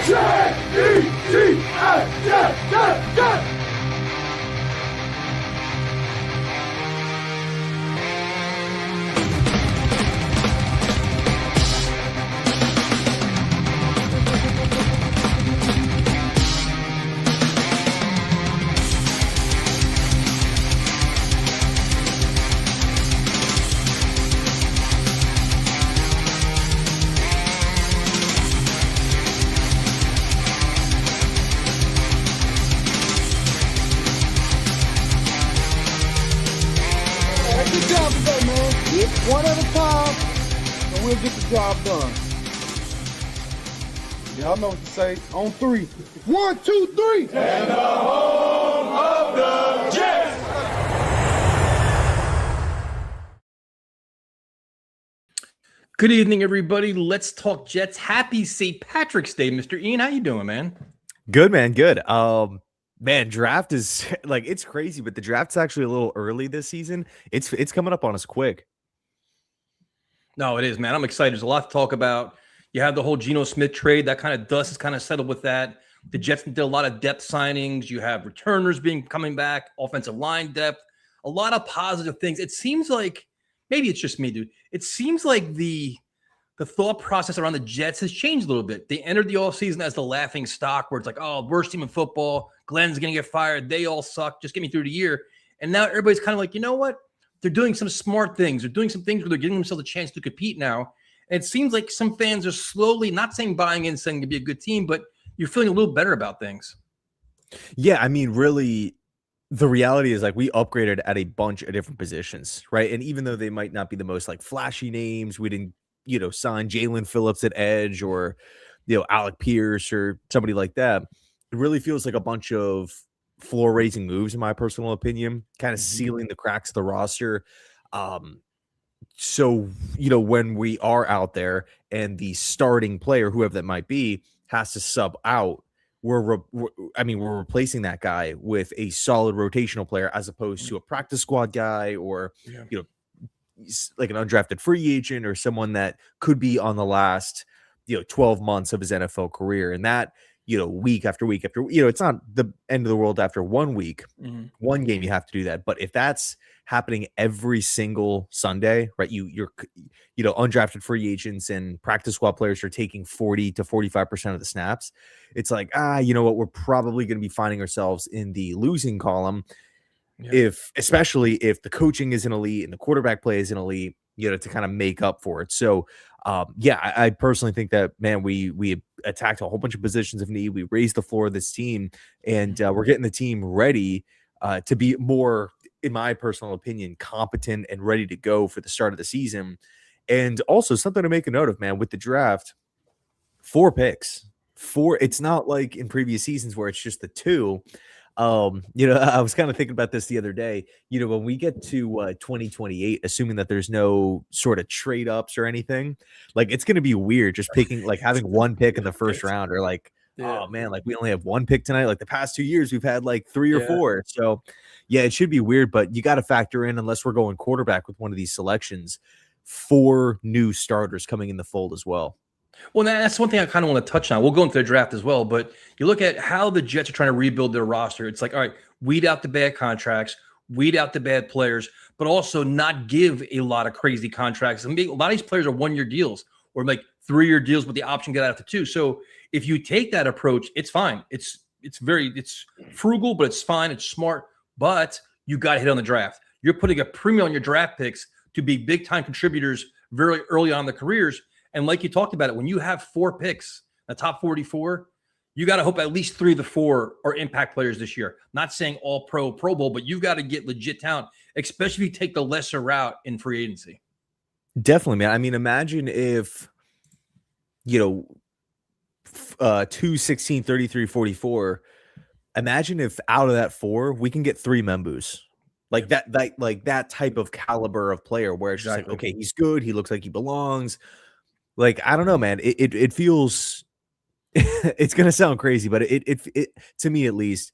J-E-T-S, Good job today, man. One at a time, and we'll get the job done. Y'all know what to say. On three. 1, 2, 3. and the home of the Jets. Good evening, everybody. Let's talk Jets. Happy St. Patrick's Day, Mr. Ian. How you doing, man? Good, man. Good. Man, draft is like, it's crazy, but the draft's actually a little early this season. It's coming up on us quick. No, it is, man. I'm excited. There's a lot to talk about. You have the whole Geno Smith trade. That kind of dust is kind of settled with that. The Jets did a lot of depth signings. You have returners coming back, offensive line depth, a lot of positive things. It seems like, maybe it's just me, dude. It seems like the thought process around the Jets has changed a little bit. They entered the offseason as the laughing stock where it's like, oh, worst team in football. Glenn's going to get fired. They all suck. Just get me through the year. And now everybody's kind of like, you know what? They're doing some smart things. They're doing some things where they're giving themselves a chance to compete now. And it seems like some fans are slowly, not saying buying in, saying to be a good team, but you're feeling a little better about things. Yeah, I mean, really, the reality is like we upgraded at a bunch of different positions, right? And even though they might not be the most like flashy names, we didn't, sign Jalen Phillips at edge or, Alec Pierce or somebody like that. It really feels like a bunch of floor raising moves, in my personal opinion, kind of sealing the cracks of the roster. So, when we are out there and the starting player, whoever that might be, has to sub out, we're replacing that guy with a solid rotational player as opposed to a practice squad guy or, like an undrafted free agent or someone that could be on the last, 12 months of his NFL career. And that, week after week after, it's not the end of the world after 1 week, one game, you have to do that. But if that's happening every single Sunday, right? You're undrafted free agents and practice squad players are taking 40 to 45% of the snaps. It's like, you know what? We're probably going to be finding ourselves in the losing column. Yeah. Especially if the coaching isn't elite and the quarterback play isn't elite, to kind of make up for it. So, I personally think that, man, we attacked a whole bunch of positions of need. We raised the floor of this team, and we're getting the team ready to be more, in my personal opinion, competent and ready to go for the start of the season. And also something to make a note of, man, with the draft, 4 picks. It's not like in previous seasons where it's just the 2. I was kind of thinking about this the other day. When we get to 2028, assuming that there's no sort of trade ups or anything, like it's going to be weird just picking, like having 1 pick in the first round, or like, oh man, like we only have 1 pick tonight. Like the past 2 years, we've had like 3 or 4. So yeah, it should be weird, but you got to factor in, unless we're going quarterback with one of these selections, 4 new starters coming in the fold as well. Well, that's one thing I kind of want to touch on. We'll go into the draft as well, but you look at how the Jets are trying to rebuild their roster. It's like, all right, weed out the bad contracts, weed out the bad players, but also not give a lot of crazy contracts. I mean, a lot of these players are 1-year deals or like 3-year deals with the option to get out after 2. So if you take that approach, it's fine. It's frugal, but it's fine. It's smart, but you got to hit on the draft. You're putting a premium on your draft picks to be big-time contributors very early on in their careers. And like you talked about it, when you have 4 picks, the top 44, you got to hope at least 3 of the 4 are impact players this year. Not saying all Pro Bowl, but you've got to get legit talent, especially if you take the lesser route in free agency. Definitely, man. I mean, imagine if, 2, 16, 33, 44. Imagine if out of that 4, we can get 3 Membus. Like that type of caliber of player where it's just like, okay, he's good. He looks like he belongs. Like, I don't know, man. It feels it's gonna sound crazy, but it to me at least,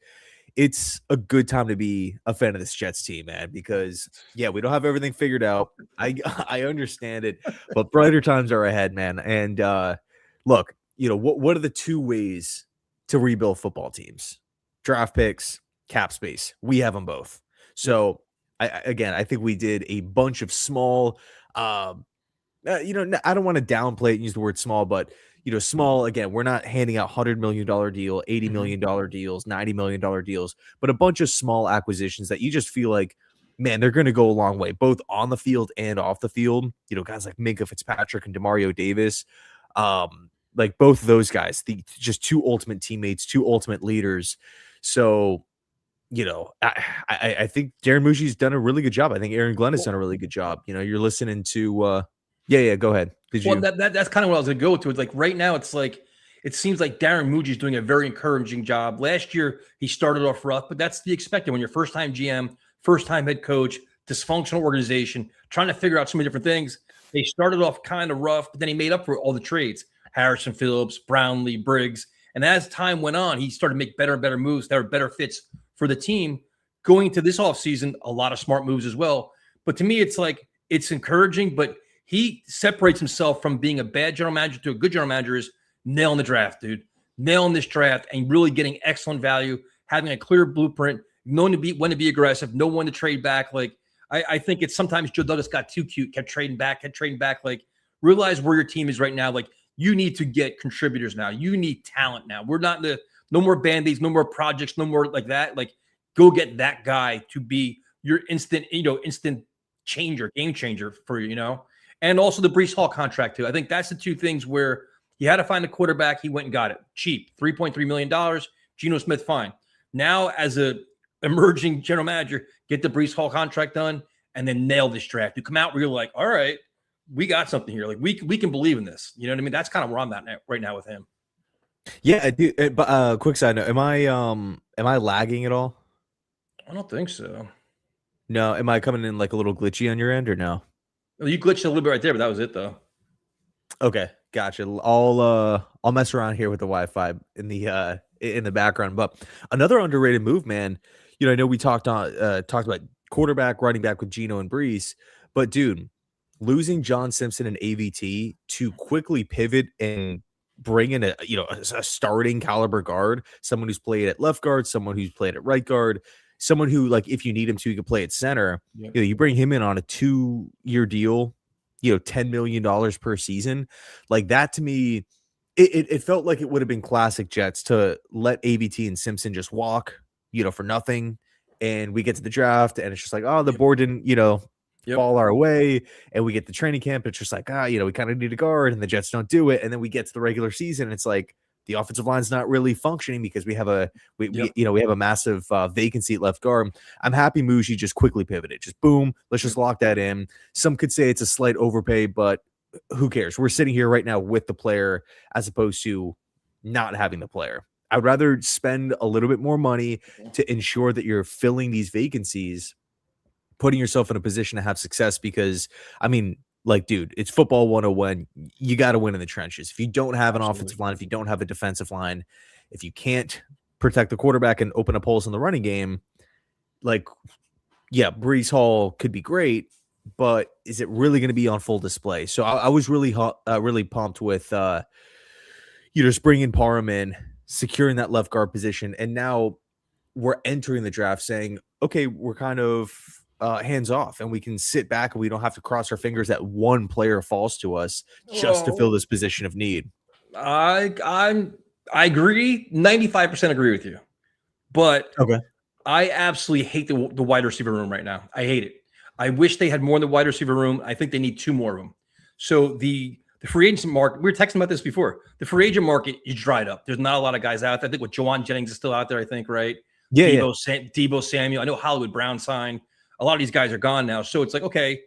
it's a good time to be a fan of this Jets team, man, because we don't have everything figured out. I understand it, but brighter times are ahead, man. And look, what are the two ways to rebuild football teams? Draft picks, cap space. We have them both. So I think we did a bunch of small, I don't want to downplay it and use the word small, but small, again, we're not handing out $100 million deal, $80 million deals, $90 million deals, but a bunch of small acquisitions that you just feel like, man, they're going to go a long way, both on the field and off the field. Guys like Minka Fitzpatrick and Demario Davis, like both of those guys, just two ultimate teammates, two ultimate leaders. So, I think Darren Mushi's done a really good job. I think Aaron Glenn has done a really good job. You're listening to, go ahead. That's kind of what I was going to go to. It's like right now, it's like it seems like Darren Muji's doing a very encouraging job. Last year, he started off rough, but that's the expected when you're first-time GM, first-time head coach, dysfunctional organization, trying to figure out so many different things. They started off kind of rough, but then he made up for all the trades. Harrison Phillips, Brownlee, Briggs. And as time went on, he started to make better and better moves that are better fits for the team. Going into this offseason, a lot of smart moves as well. But to me, it's like it's encouraging, but he separates himself from being a bad general manager to a good general manager is nailing the draft, dude. Nailing this draft and really getting excellent value, having a clear blueprint, knowing when to be aggressive, know when to trade back. Like, I think it's sometimes Joe Douglas got too cute, kept trading back. Like, realize where your team is right now. Like, you need to get contributors now. You need talent now. We're not no more Band-Aids, no more projects, no more like that. Like, go get that guy to be your instant changer, game changer for you, And also the Breece Hall contract too. I think that's the two things where he had to find a quarterback. He went and got it cheap, $3.3 million. Geno Smith, fine. Now, as a emerging general manager, get the Breece Hall contract done and then nail this draft. You come out where you're like, all right, we got something here. Like we can believe in this. You know what I mean? That's kind of where I'm at right now with him. Yeah, dude. But quick side note: am I lagging at all? I don't think so. No, am I coming in like a little glitchy on your end or no? Well, you glitched a little bit right there, but that was it though. Okay, gotcha. I'll mess around here with the Wi-Fi in the background. But another underrated move, man. I know we talked about quarterback, running back with Geno and Breece, but dude, losing John Simpson and AVT to quickly pivot and bring in a starting caliber guard, someone who's played at left guard, someone who's played at right guard, someone who, like, if you need him to, you can play at center. Yep. You bring him in on a 2-year deal, $10 million per season. Like, that to me, it felt like it would have been classic Jets to let AVT and Simpson just walk, for nothing. And we get to the draft and it's just like, oh, the board didn't, fall our way, and we get the training camp. It's just like, we kind of need a guard, and the Jets don't do it. And then we get to the regular season, and it's like the offensive line's not really functioning because we have a massive vacancy at left guard. I'm happy Muji just quickly pivoted, just boom, let's just lock that in. Some could say it's a slight overpay, but who cares? We're sitting here right now with the player as opposed to not having the player. I'd rather spend a little bit more money to ensure that you're filling these vacancies, putting yourself in a position to have success, because dude, it's football 101. You got to win in the trenches. If you don't have an offensive line, if you don't have a defensive line, if you can't protect the quarterback and open up holes in the running game, Breece Hall could be great, but is it really going to be on full display? So I was really pumped with, just bringing Parham in, securing that left guard position. And now we're entering the draft saying, okay, we're kind of hands off, and we can sit back and we don't have to cross our fingers that one player falls to us just to fill this position of need. I agree. 95% agree with you, but okay, I absolutely hate the wide receiver room right now. I hate it. I wish they had more in the wide receiver room. I think they need 2 more of them. So the free agent market, we were texting about this before. The free agent market is dried up. There's not a lot of guys out there. I think with Jawan Jennings is still out there, I think, right? Debo Samuel. I know Hollywood Brown signed. A lot of these guys are gone now. So it's like, okay,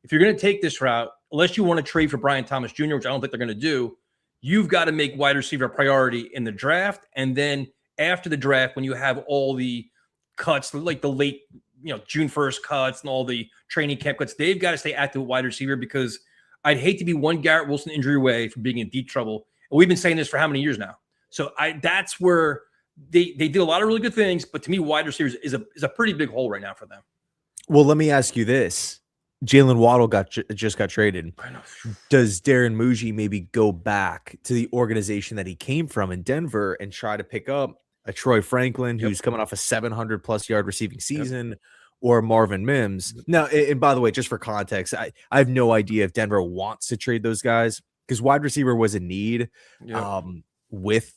if you're going to take this route, unless you want to trade for Brian Thomas Jr., which I don't think they're going to do, you've got to make wide receiver a priority in the draft. And then after the draft, when you have all the cuts, like the late, June 1st cuts and all the training camp cuts, they've got to stay active with wide receiver, because I'd hate to be one Garrett Wilson injury away from being in deep trouble. And we've been saying this for how many years now? So that's where they did a lot of really good things. But to me, wide receivers is a pretty big hole right now for them. Well, let me ask you this. Jalen Waddle just got traded. I know. Does Darren Muji maybe go back to the organization that he came from in Denver and try to pick up a Troy Franklin who's coming off a 700+ yard receiving season, or Marvin Mims? Now, and by the way, just for context, I have no idea if Denver wants to trade those guys, because wide receiver was a need with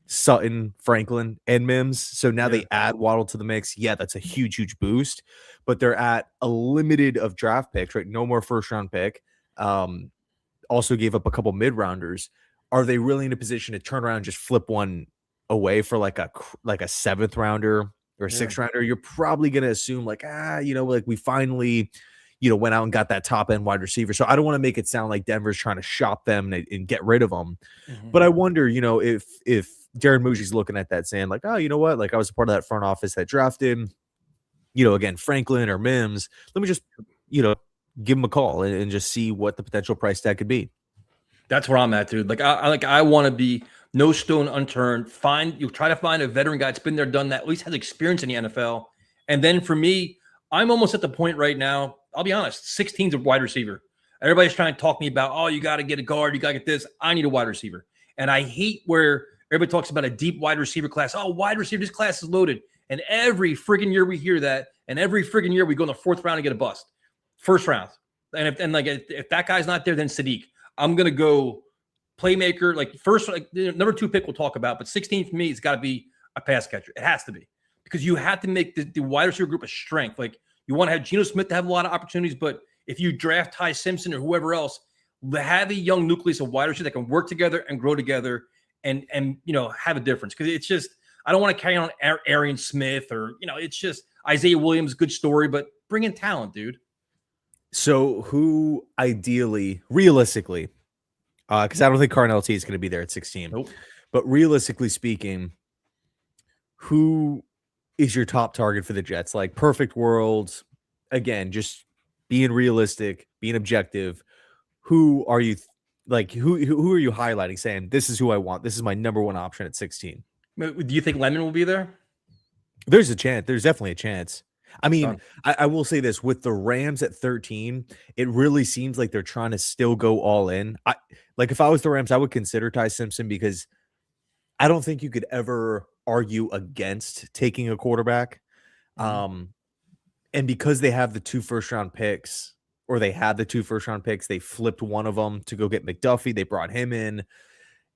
Sutton, Franklin, and Mims. So now they add Waddle to the mix. Yeah, that's a huge boost, but they're at a limited of draft picks, right? No more first round pick. Also gave up a couple mid rounders. Are they really in a position to turn around and just flip one away for like a 7th rounder or a 6th rounder? You're probably going to assume like, like we finally, went out and got that top end wide receiver. So I don't want to make it sound like Denver's trying to shop them and get rid of them. But I wonder, if Darren Muji's looking at that saying like, oh, you know what? Like I was a part of that front office that drafted, again, Franklin or Mims. Let me just, give him a call and just see what the potential price tag could be. That's where I'm at, dude. Like I want to be no stone unturned. Try to find a veteran guy that's been there, done that, at least has experience in the NFL. And then for me, I'm almost at the point right now, I'll be honest, 16's a wide receiver. Everybody's trying to talk me about, oh, you got to get a guard, you got to get this. I need a wide receiver. And I hate where everybody talks about a deep wide receiver class. Oh, wide receiver, this class is loaded. And every friggin' year we hear that. And every friggin' year we go in the 4th round and get a bust. First round. And if that guy's not there, then Sadiq. I'm going to go playmaker. Like first, number 2 pick we'll talk about. But 16 for me, it's got to be a pass catcher. It has to be. Because you have to make the wide receiver group a strength. Like you want to have Geno Smith to have a lot of opportunities. But if you draft Ty Simpson or whoever else, have a young nucleus of wide receivers that can work together and grow together and have a difference. Because it's just, I don't want to carry on Arian Smith or, it's just Isaiah Williams, good story, but bring in talent, dude. So who ideally, realistically, because I don't think Carnell T is going to be there at 16, Nope. But realistically speaking, who is your top target for the Jets? Like perfect world, again, just being realistic, being objective. Who are you who are you highlighting saying this is who I want? This is my number 1 option at 16. Do you think Lemon will be there? There's a chance. There's definitely a chance. I mean, I will say this, with the Rams at 13, it really seems like they're trying to still go all in. If I was the Rams, I would consider Ty Simpson, because I don't think you could ever argue against taking a quarterback. And because they have the 2 first-round picks, or they had the 2 first-round picks, they flipped one of them to go get McDuffie. They brought him in,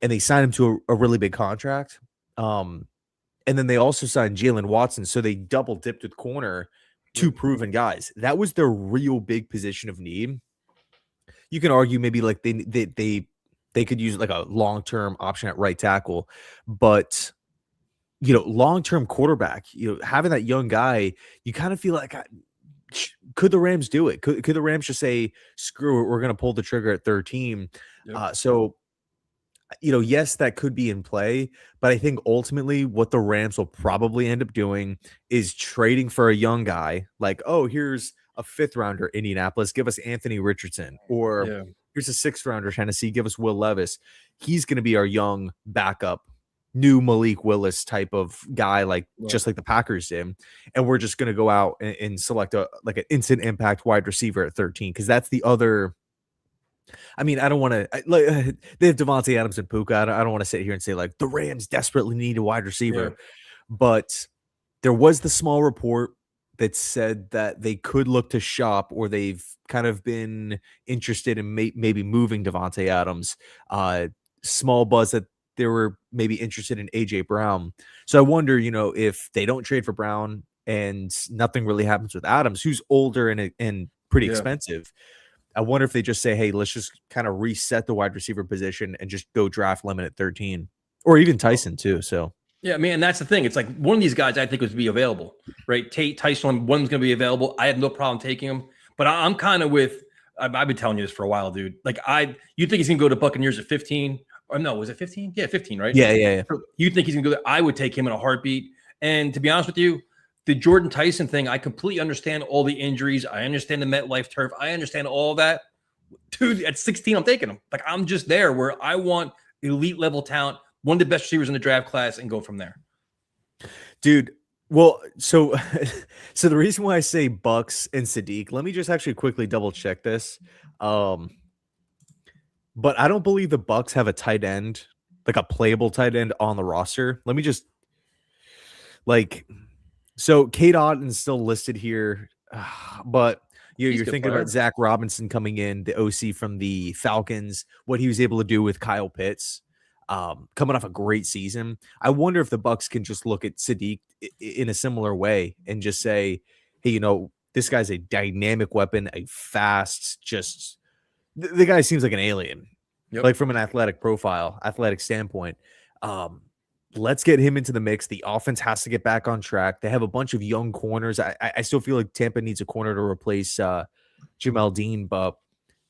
and they signed him to a really big contract. And then they also signed Jalen Watson. So they double dipped with corner, 2 proven guys. That was their real big position of need. You can argue maybe like they could use like a long-term option at right tackle, but long-term quarterback, having that young guy, you kind of feel like, could the Rams do it? Could the Rams just say, screw it, we're going to pull the trigger at 13? So yes, that could be in play, but I think ultimately what the Rams will probably end up doing is trading for a young guy. Like, oh, here's a 5th rounder, Indianapolis, give us Anthony Richardson, or here's a 6th rounder, Tennessee, give us Will Levis. He's going to be our young backup, new Malik Willis type of guy, just like the Packers did. And we're just going to go out and select an instant impact wide receiver at 13. Cause that's the other, I mean, I don't want to, they have Devontae Adams and Puka. I don't want to sit here and say like the Rams desperately need a wide receiver, but there was the small report that said that they could look to shop, or they've kind of been interested in maybe moving Devontae Adams. Small buzz that they were maybe interested in AJ Brown. So I wonder, if they don't trade for Brown and nothing really happens with Adams, who's older and pretty expensive. I wonder if they just say, hey, let's just kind of reset the wide receiver position and just go draft Lemon at 13, or even Tyson too. So yeah, I mean, and that's the thing. It's like one of these guys I think would be available, right? Tyson, one's going to be available. I have no problem taking him, but I'm kind of with. I've been telling you this for a while, dude. Like you think he's going to go to Buccaneers at 15? Or no, was it 15? Yeah, 15, right? Yeah. You think he's going to go there? I would take him in a heartbeat. And to be honest with you, the Jordan Tyson thing, I completely understand all the injuries. I understand the MetLife turf. I understand all that. Dude, at 16, I'm taking him. Like, I'm just there where I want elite level talent, one of the best receivers in the draft class, and go from there. Dude, Well, so so the reason why I say Bucks and Sadiq, let me just actually quickly double check this. Um, but I don't believe the Bucks have a tight end, like a playable tight end on the roster. Let me just like so Kate Otten's still listed here, but He's a you're good thinking about player. Zach Robinson coming in, the OC from the Falcons, what he was able to do with Kyle Pitts, coming off a great season. I wonder if the Bucks can just look at Sadiq in a similar way and just say, hey, this guy's a dynamic weapon, a fast, just the guy seems like an alien, Yep. like from an athletic standpoint. Um, let's get him into the mix. The offense has to get back on track. They have a bunch of young corners. I still feel like Tampa needs a corner to replace Jamel Dean, but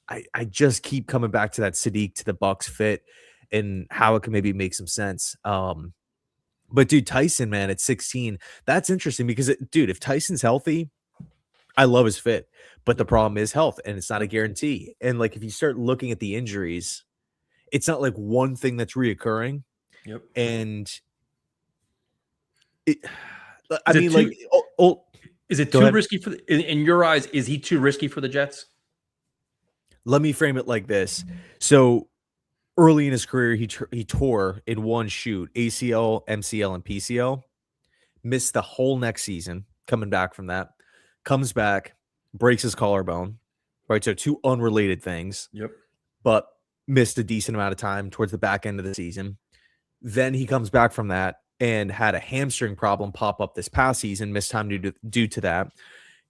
I just keep coming back to that Sadiq to the Bucks fit and how it can maybe make some sense. But dude, Tyson, man, at 16, that's interesting because dude, if Tyson's healthy, I love his fit, but the problem is health, and it's not a Yep. guarantee. And like if you start looking at the injuries, it's not like one thing that's reoccurring. Yep. And it, I Is it mean, too? like, oh, Is it go too ahead. risky for in your eyes? Is he too risky for the Jets? Let me frame it like this. So early in his career, he tore in one shoot ACL, MCL, and PCL. Missed the whole next season. Coming back from that, comes back, breaks his collarbone. Right, so two unrelated things, Yep. but missed a decent amount of time towards the back end of the season. Then he comes back from that and had a hamstring problem pop up this past season, missed time due to that.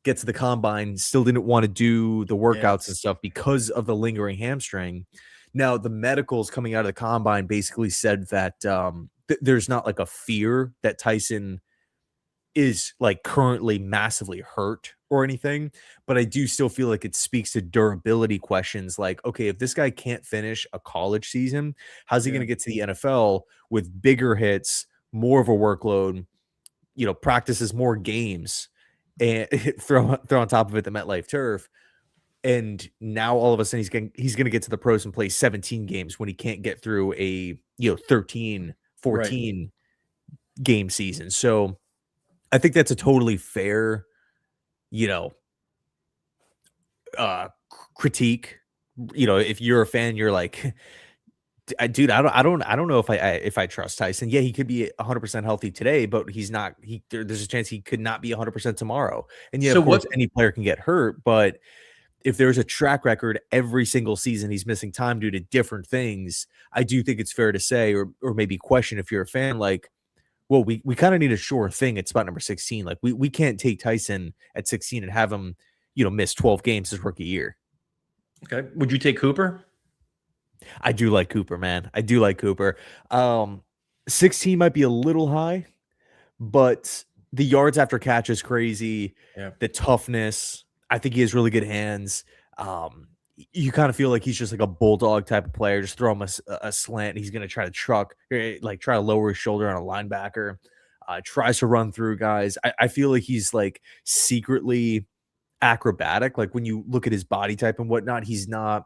Gets to the combine, still didn't want to do the Yeah. workouts and stuff because of the lingering hamstring. Now, the medicals coming out of the combine basically said that there's not like a fear that Tyson is like currently massively hurt or anything, but I do still feel like it speaks to durability questions like, okay, if this guy can't finish a college season, how's he going Yeah. to get to the NFL with bigger hits, more of a workload, practices more games and throw on top of it the MetLife turf. And now all of a sudden he's going to get to the pros and play 17 games when he can't get through a 13, Right. 14 game season. So I think that's a totally fair, you know, uh critique. If you're a fan, you're like, dude, I don't know if I trust Tyson. Yeah, he could be 100% healthy today, but he's not. There's a chance he could not be 100% tomorrow. And yeah, So of course, what? any player can get hurt, but if there's a track record every single season he's missing time due to different things, I do think it's fair to say, or maybe question if you're a fan, like, well, we kind of need a sure thing at spot number 16. Like we can't take Tyson at 16 and have him, miss 12 games his rookie year. Okay. Would you take Cooper? I do like Cooper, man. I do like Cooper. 16 might be a little high, but the yards after catch is crazy. Yeah. The toughness, I think he has really good hands. You kind of feel like he's just like a bulldog type of player. Just throw him a slant. He's going to try to try to lower his shoulder on a linebacker. Tries to run through guys. I feel like he's like secretly acrobatic. Like when you look at his body type and whatnot, he's not,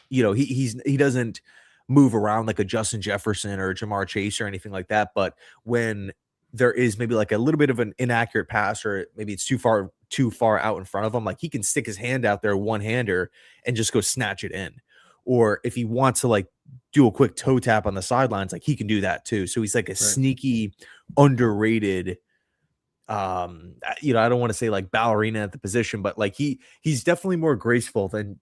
he doesn't move around like a Justin Jefferson or a Jamar Chase or anything like that. But when there is maybe like a little bit of an inaccurate pass or maybe it's too far out in front of him, like he can stick his hand out there, one-hander, and just go snatch it in. Or if he wants to like do a quick toe tap on the sidelines, like he can do that too. So he's like a sneaky, underrated, I don't want to say like ballerina at the position, but like he's definitely more graceful than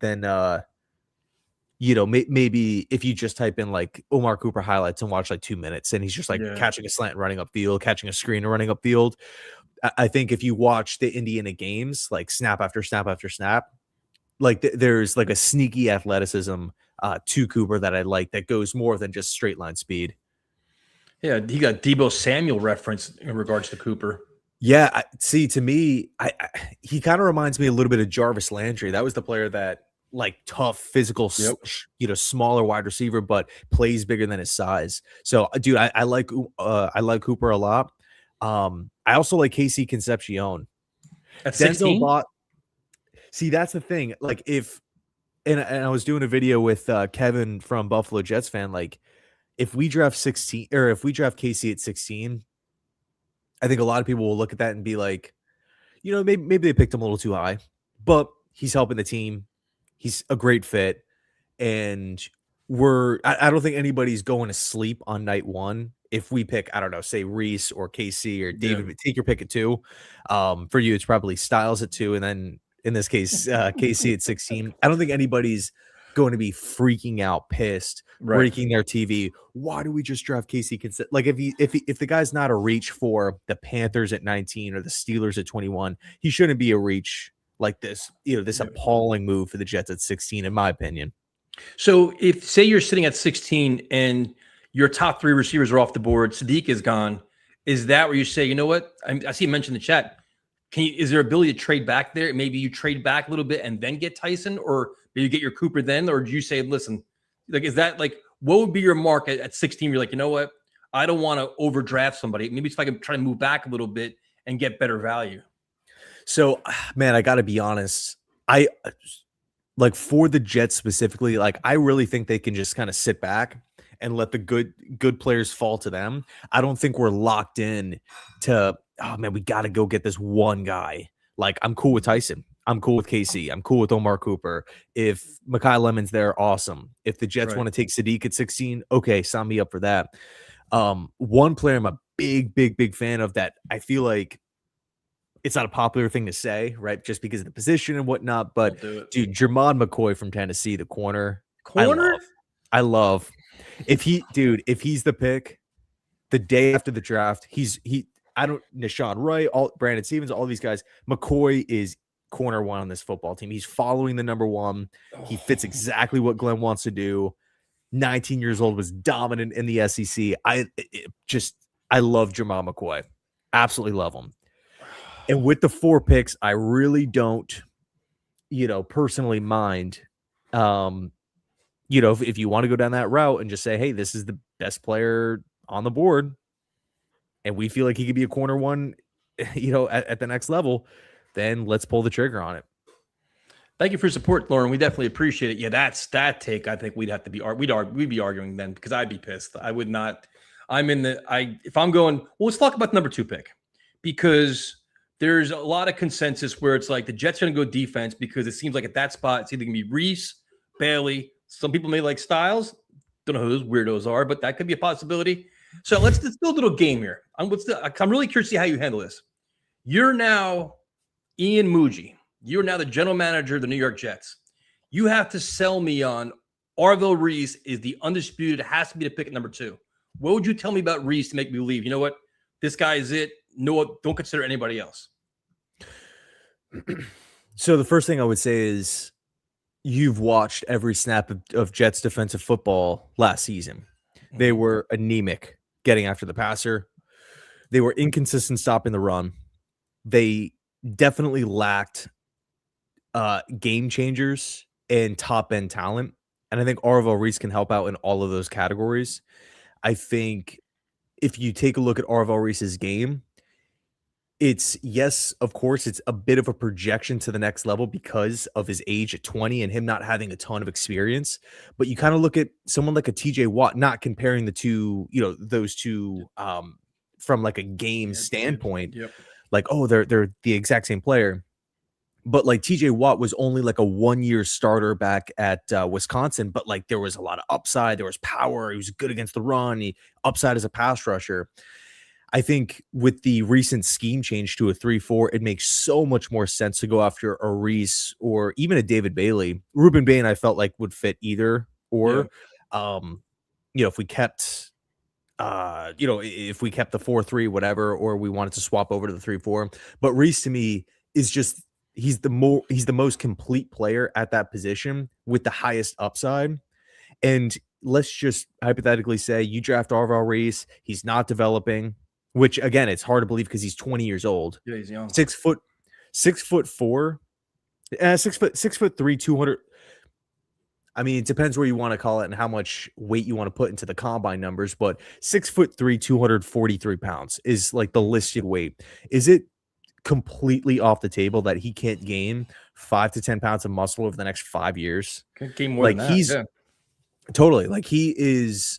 maybe if you just type in like Omar Cooper highlights and watch like 2 minutes and he's just like Yeah. catching a slant, running upfield, catching a screen and running upfield. I think if you watch the Indiana games, like snap after snap after snap, like there's like a sneaky athleticism to Cooper that I like that goes more than just straight line speed. Yeah. He got Debo Samuel reference in regards to Cooper. Yeah. See, to me, he kind of reminds me a little bit of Jarvis Landry. That was the player that like tough, physical, smaller wide receiver, but plays bigger than his size. So, dude, I like Cooper a lot. I also like KC Concepcion. At Denzel 16? See, that's the thing. Like and I was doing a video with Kevin from Buffalo Jets fan. Like if we draft 16 or if we draft KC at 16, I think a lot of people will look at that and be like, maybe they picked him a little too high, but he's helping the team. He's a great fit. And I don't think anybody's going to sleep on night one if we pick, I don't know, say Reese or KC or David. Yeah. Take your pick at 2. For you, it's probably Styles at 2, and then in this case, KC at 16. I don't think anybody's going to be freaking out, pissed, breaking their TV. Why do we just draft KC? Like if the guy's not a reach for the Panthers at 19 or the Steelers at 21, he shouldn't be a reach like this. This appalling move for the Jets at 16, in my opinion. So if say you're sitting at 16 and your top 3 receivers are off the board, Sadiq is gone, is that where you say, you know what? I see you mentioned in the chat. Is there ability to trade back there? Maybe you trade back a little bit and then get Tyson, or maybe you get your Cooper then, or do you say, listen, like, is that like, what would be your mark at 16? You're like, you know what? I don't want to overdraft somebody. Maybe it's if I can try to move back a little bit and get better value. So, man, I got to be honest. Like for the Jets specifically, like I really think they can just kind of sit back and let the good players fall to them. I don't think we're locked in to, oh man, we got to go get this one guy. Like I'm cool with Tyson. I'm cool with KC. I'm cool with Omar Cooper. If Mekhi Lemon's there, awesome. If the Jets want to take Sadiq at 16, okay, sign me up for that. One player I'm a big fan of that I feel like it's not a popular thing to say, right? Just because of the position and whatnot. But dude, Jermod McCoy from Tennessee, the corner. I love. If he's the pick the day after the draft, Nashawn Wright, Brandon Stevens, all these guys, McCoy is corner 1 on this football team. He's following the number 1. He fits exactly what Glenn wants to do. 19 years old, was dominant in the SEC. I love Jermod McCoy. Absolutely love him. And with the 4 picks, I really don't, personally mind. If you want to go down that route and just say, hey, this is the best player on the board, and we feel like he could be a corner 1, at the next level, then let's pull the trigger on it. Thank you for your support, Lauren. We definitely appreciate it. Yeah, that's that take. I think we'd have to be we'd be arguing then, because I'd be pissed. I would not. If I'm going, well, let's talk about the number 2 pick, because there's a lot of consensus where it's like the Jets are going to go defense, because it seems like at that spot, it's either going to be Reese, Bailey. Some people may like Styles. Don't know who those weirdos are, but that could be a possibility. So let's do a little game here. I'm really curious to see how you handle this. You're now Ian Muji. You're now the general manager of the New York Jets. You have to sell me on Arvell Reese is the undisputed, has to be the pick at number 2. What would you tell me about Reese to make me believe, you know what, this guy is it? No, don't consider anybody else. So the first thing I would say is you've watched every snap of Jets defensive football last season. They were anemic getting after the passer. They were inconsistent stopping the run. They definitely lacked game changers and top end talent. And I think Arvell Reese can help out in all of those categories. I think if you take a look at Arvell Reese's game, of course, it's a bit of a projection to the next level because of his age at 20 and him not having a ton of experience. But you kind of look at someone like a TJ Watt, not comparing the two, those two from like a game standpoint, like, oh, they're the exact same player. But like TJ Watt was only like a 1-year starter back at Wisconsin, but like there was a lot of upside. There was power. He was good against the run. He upside as a pass rusher. I think with the recent scheme change to a 3-4, it makes so much more sense to go after a Reese or even a David Bailey. Ruben Bain, I felt like would fit either. Or, if we kept, if we kept the 4-3, whatever, or we wanted to swap over to the 3-4. But Reese to me is just he's the most complete player at that position with the highest upside. And let's just hypothetically say you draft Arvell Reese, he's not developing. Which again, it's hard to believe because he's 20 years old. Yeah, he's young. 6'4", 6'3", 200. I mean, it depends where you want to call it and how much weight you want to put into the combine numbers. But 6'3", 243 pounds is like the listed weight. Is it completely off the table that he can't gain 5 to 10 pounds of muscle over the next 5 years? Can't gain more than that. Totally like he is.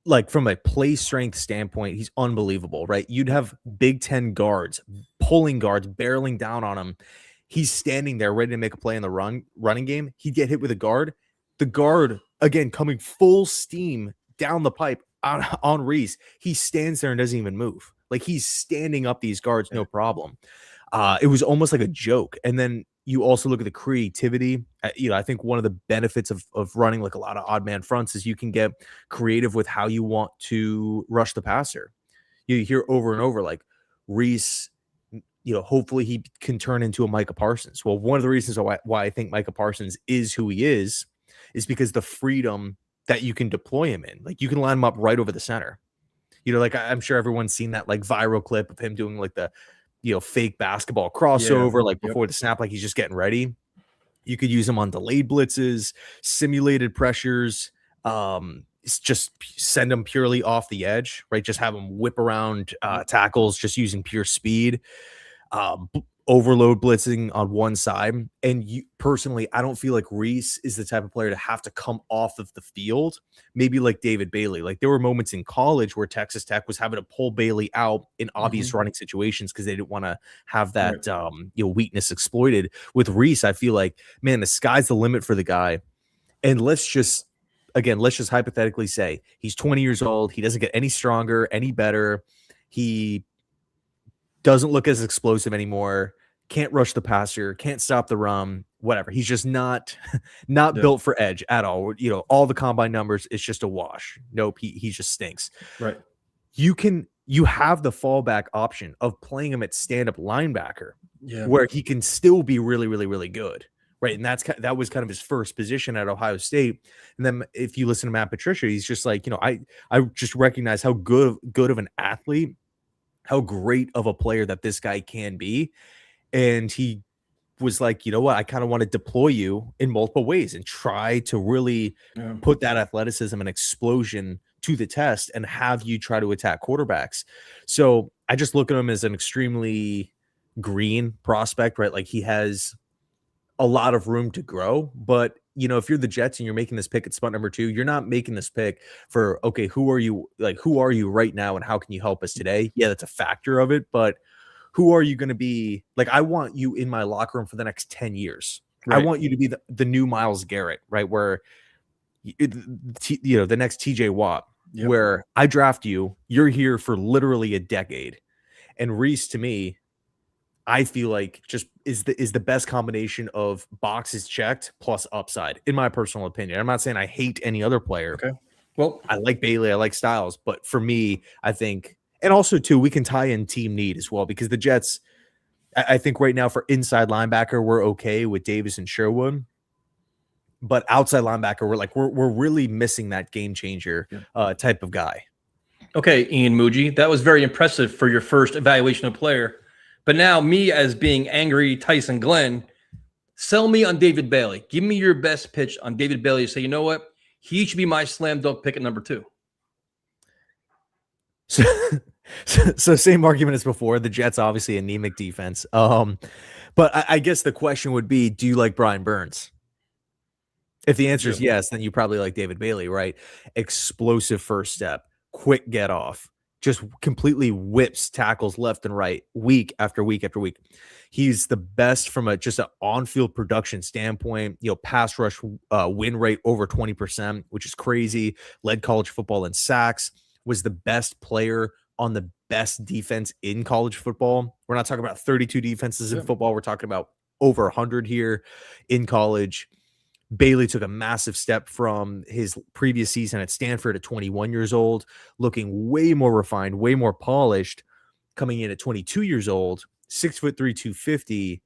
like from a play strength standpoint, he's unbelievable, right? You'd have Big Ten guards, pulling guards, barreling down on him. He's standing there ready to make a play in the running game. He'd get hit with a guard. The guard, again, coming full steam down the pipe on Reese. He stands there and doesn't even move. Like he's standing up these guards, no problem. It was almost like a joke. And then you also look at the creativity. I think one of the benefits of running like a lot of odd man fronts is you can get creative with how you want to rush the passer. You hear over and over like Reese, hopefully he can turn into a Micah Parsons. Well, one of the reasons why I think Micah Parsons is who he is because the freedom that you can deploy him in. Like you can line him up right over the center. Like I'm sure everyone's seen that like viral clip of him doing like the fake basketball crossover, like before the snap, like he's just getting ready. You could use him on delayed blitzes, simulated pressures, just send them purely off the edge, right? Just have them whip around tackles, just using pure speed, overload blitzing on one side. And personally, I don't feel like Reese is the type of player to have to come off of the field, maybe like David Bailey. Like there were moments in college where Texas Tech was having to pull Bailey out in obvious running situations because they didn't want to have that weakness exploited. With Reese, I feel like, man, the sky's the limit for the guy. And let's just hypothetically say he's 20 years old. He doesn't get any stronger, any better. He doesn't look as explosive anymore, can't rush the passer, can't stop the run, whatever. He's just not built for edge at all. All the combine numbers, it's just a wash. Nope, he just stinks. Right. You have the fallback option of playing him at stand-up linebacker, where he can still be really, really, really good. Right. And that was kind of his first position at Ohio State. And then if you listen to Matt Patricia, he's just like, I just recognize how good of an athlete, how great of a player that this guy can be. And he was like, you know what, I kind of want to deploy you in multiple ways and try to really put that athleticism and explosion to the test and have you try to attack quarterbacks. So I just look at him as an extremely green prospect, right? Like he has a lot of room to grow, but if you're the Jets and you're making this pick at spot number 2, you're not making this pick for, okay, who are you right now and how can you help us today? Yeah, that's a factor of it, but who are you going to be? Like, I want you in my locker room for the next 10 years. Right. I want you to be the new Myles Garrett, right? Where, the next TJ Watt, where I draft you, you're here for literally a decade. And Reese, to me, I feel like just is the best combination of boxes checked plus upside, in my personal opinion. I'm not saying I hate any other player. Okay. Well, I like Bailey, I like Styles, but for me, I think, and also too, we can tie in team need as well, because the Jets, I think right now for inside linebacker, we're okay with Davis and Sherwood, but outside linebacker, we're really missing that game changer type of guy. Okay, Ian Muji, that was very impressive for your first evaluation of player. But now, me as being angry Tyson Glenn, sell me on David Bailey. Give me your best pitch on David Bailey. Say, you know what? He should be my slam dunk pick at number 2. So same argument as before. The Jets obviously anemic defense. But I guess the question would be, do you like Brian Burns? If the answer is yes, then you probably like David Bailey, right? Explosive first step, quick get off. Just completely whips tackles left and right, week after week after week. He's the best from just an on-field production standpoint. Pass rush win rate over 20%, which is crazy. Led college football in sacks. Was the best player on the best defense in college football. We're not talking about 32 defenses in football. We're talking about over 100 here in college. Bailey took a massive step from his previous season at Stanford at 21 years old, looking way more refined, way more polished, coming in at 22 years old, 6'3", 250,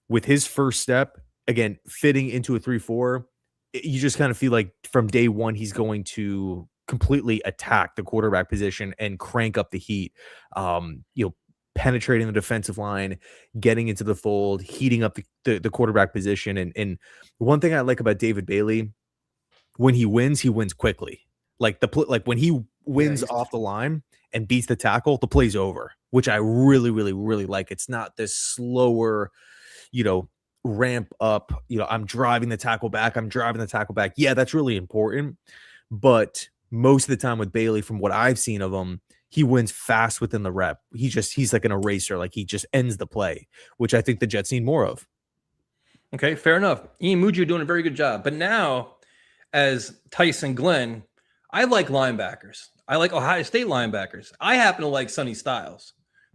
with his first step, again, fitting into a 3-4. You just kind of feel like from day one, he's going to completely attack the quarterback position and crank up the heat, penetrating the defensive line, getting into the fold, heating up the quarterback position. And one thing I like about David Bailey, when he wins quickly. Like when he wins off the line and beats the tackle, the play's over, which I really, really, really like. It's not this slower, ramp up. I'm driving the tackle back. Yeah, that's really important. But most of the time with Bailey, from what I've seen of him, he wins fast within the rep. He's like an eraser. Like he just ends the play, which I think the Jets need more of. Okay, fair enough. Ian Muju doing a very good job. But now, as Tyson Glenn, I like linebackers. I like Ohio State linebackers. I happen to like Sonny Styles.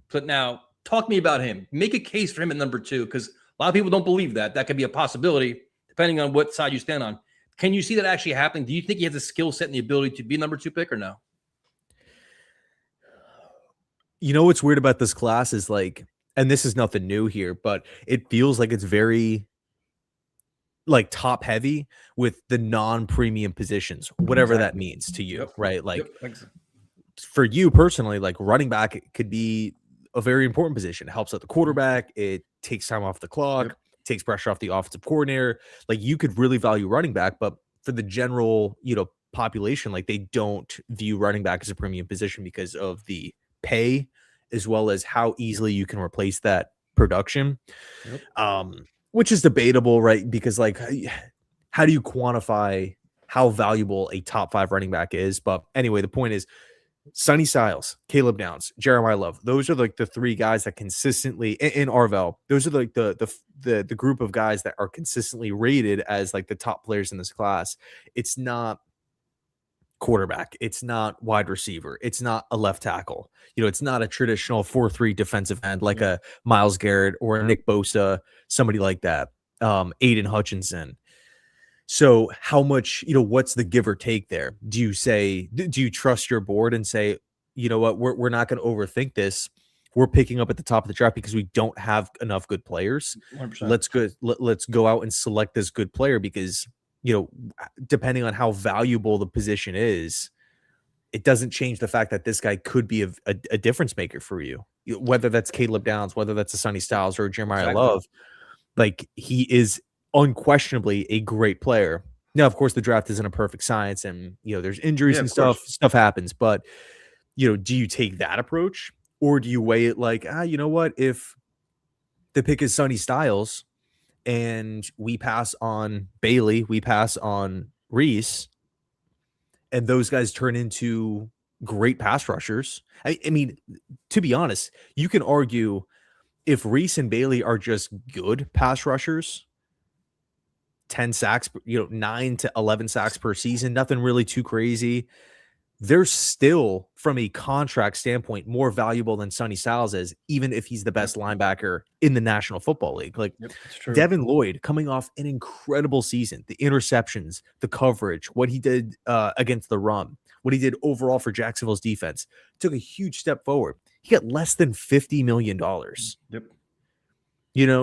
But now, talk to me about him. Make a case for him at number 2, because a lot of people don't believe that. That could be a possibility, depending on what side you stand on. Can you see that actually happening? Do you think he has the skill set and the ability to be number 2 pick or no? You know what's weird about this class is like, and this is nothing new here, but it feels like it's very like top heavy with the non-premium positions, whatever that means to you, right? Like for you personally, like running back could be a very important position. It helps out the quarterback. It takes time off the clock, takes pressure off the offensive coordinator. Like you could really value running back, but for the general, population, like they don't view running back as a premium position because of the pay as well as how easily you can replace that production. Which is debatable, right? Because like, how do you quantify how valuable a top 5 running back is? But anyway, the point is Sonny Styles, Caleb Downs, Jeremiah Love. Those are like the 3 guys that consistently in Arvell. Those are like the group of guys that are consistently rated as like the top players in this class. It's not quarterback. It's not wide receiver. It's not a left tackle. It's not a traditional 4-3 defensive end like a Myles Garrett or a Nick Bosa, somebody like that. Aiden Hutchinson. So how much, what's the give or take there? Do you trust your board and say, you know what, we're not going to overthink this. We're picking up at the top of the draft because we don't have enough good players. 100%. Let's go out and select this good player because, depending on how valuable the position is, it doesn't change the fact that this guy could be a difference maker for you. Whether that's Caleb Downs, whether that's a Sonny Styles or Jeremiah Love, like he is unquestionably a great player. Now, of course, the draft isn't a perfect science, and there's injuries and stuff. Stuff happens, but do you take that approach, or do you weigh it like, you know what, if the pick is Sonny Styles and we pass on Bailey, we pass on Reese, and those guys turn into great pass rushers. I mean, to be honest, you can argue if Reese and Bailey are just good pass rushers, 10 sacks, 9 to 11 sacks per season, nothing really too crazy. They're still, from a contract standpoint, more valuable than Sonny Styles is, even if he's the best linebacker in the National Football League. Like Devin Lloyd coming off an incredible season, the interceptions, the coverage, what he did against the run, what he did overall for Jacksonville's defense, took a huge step forward. He got less than $50 million.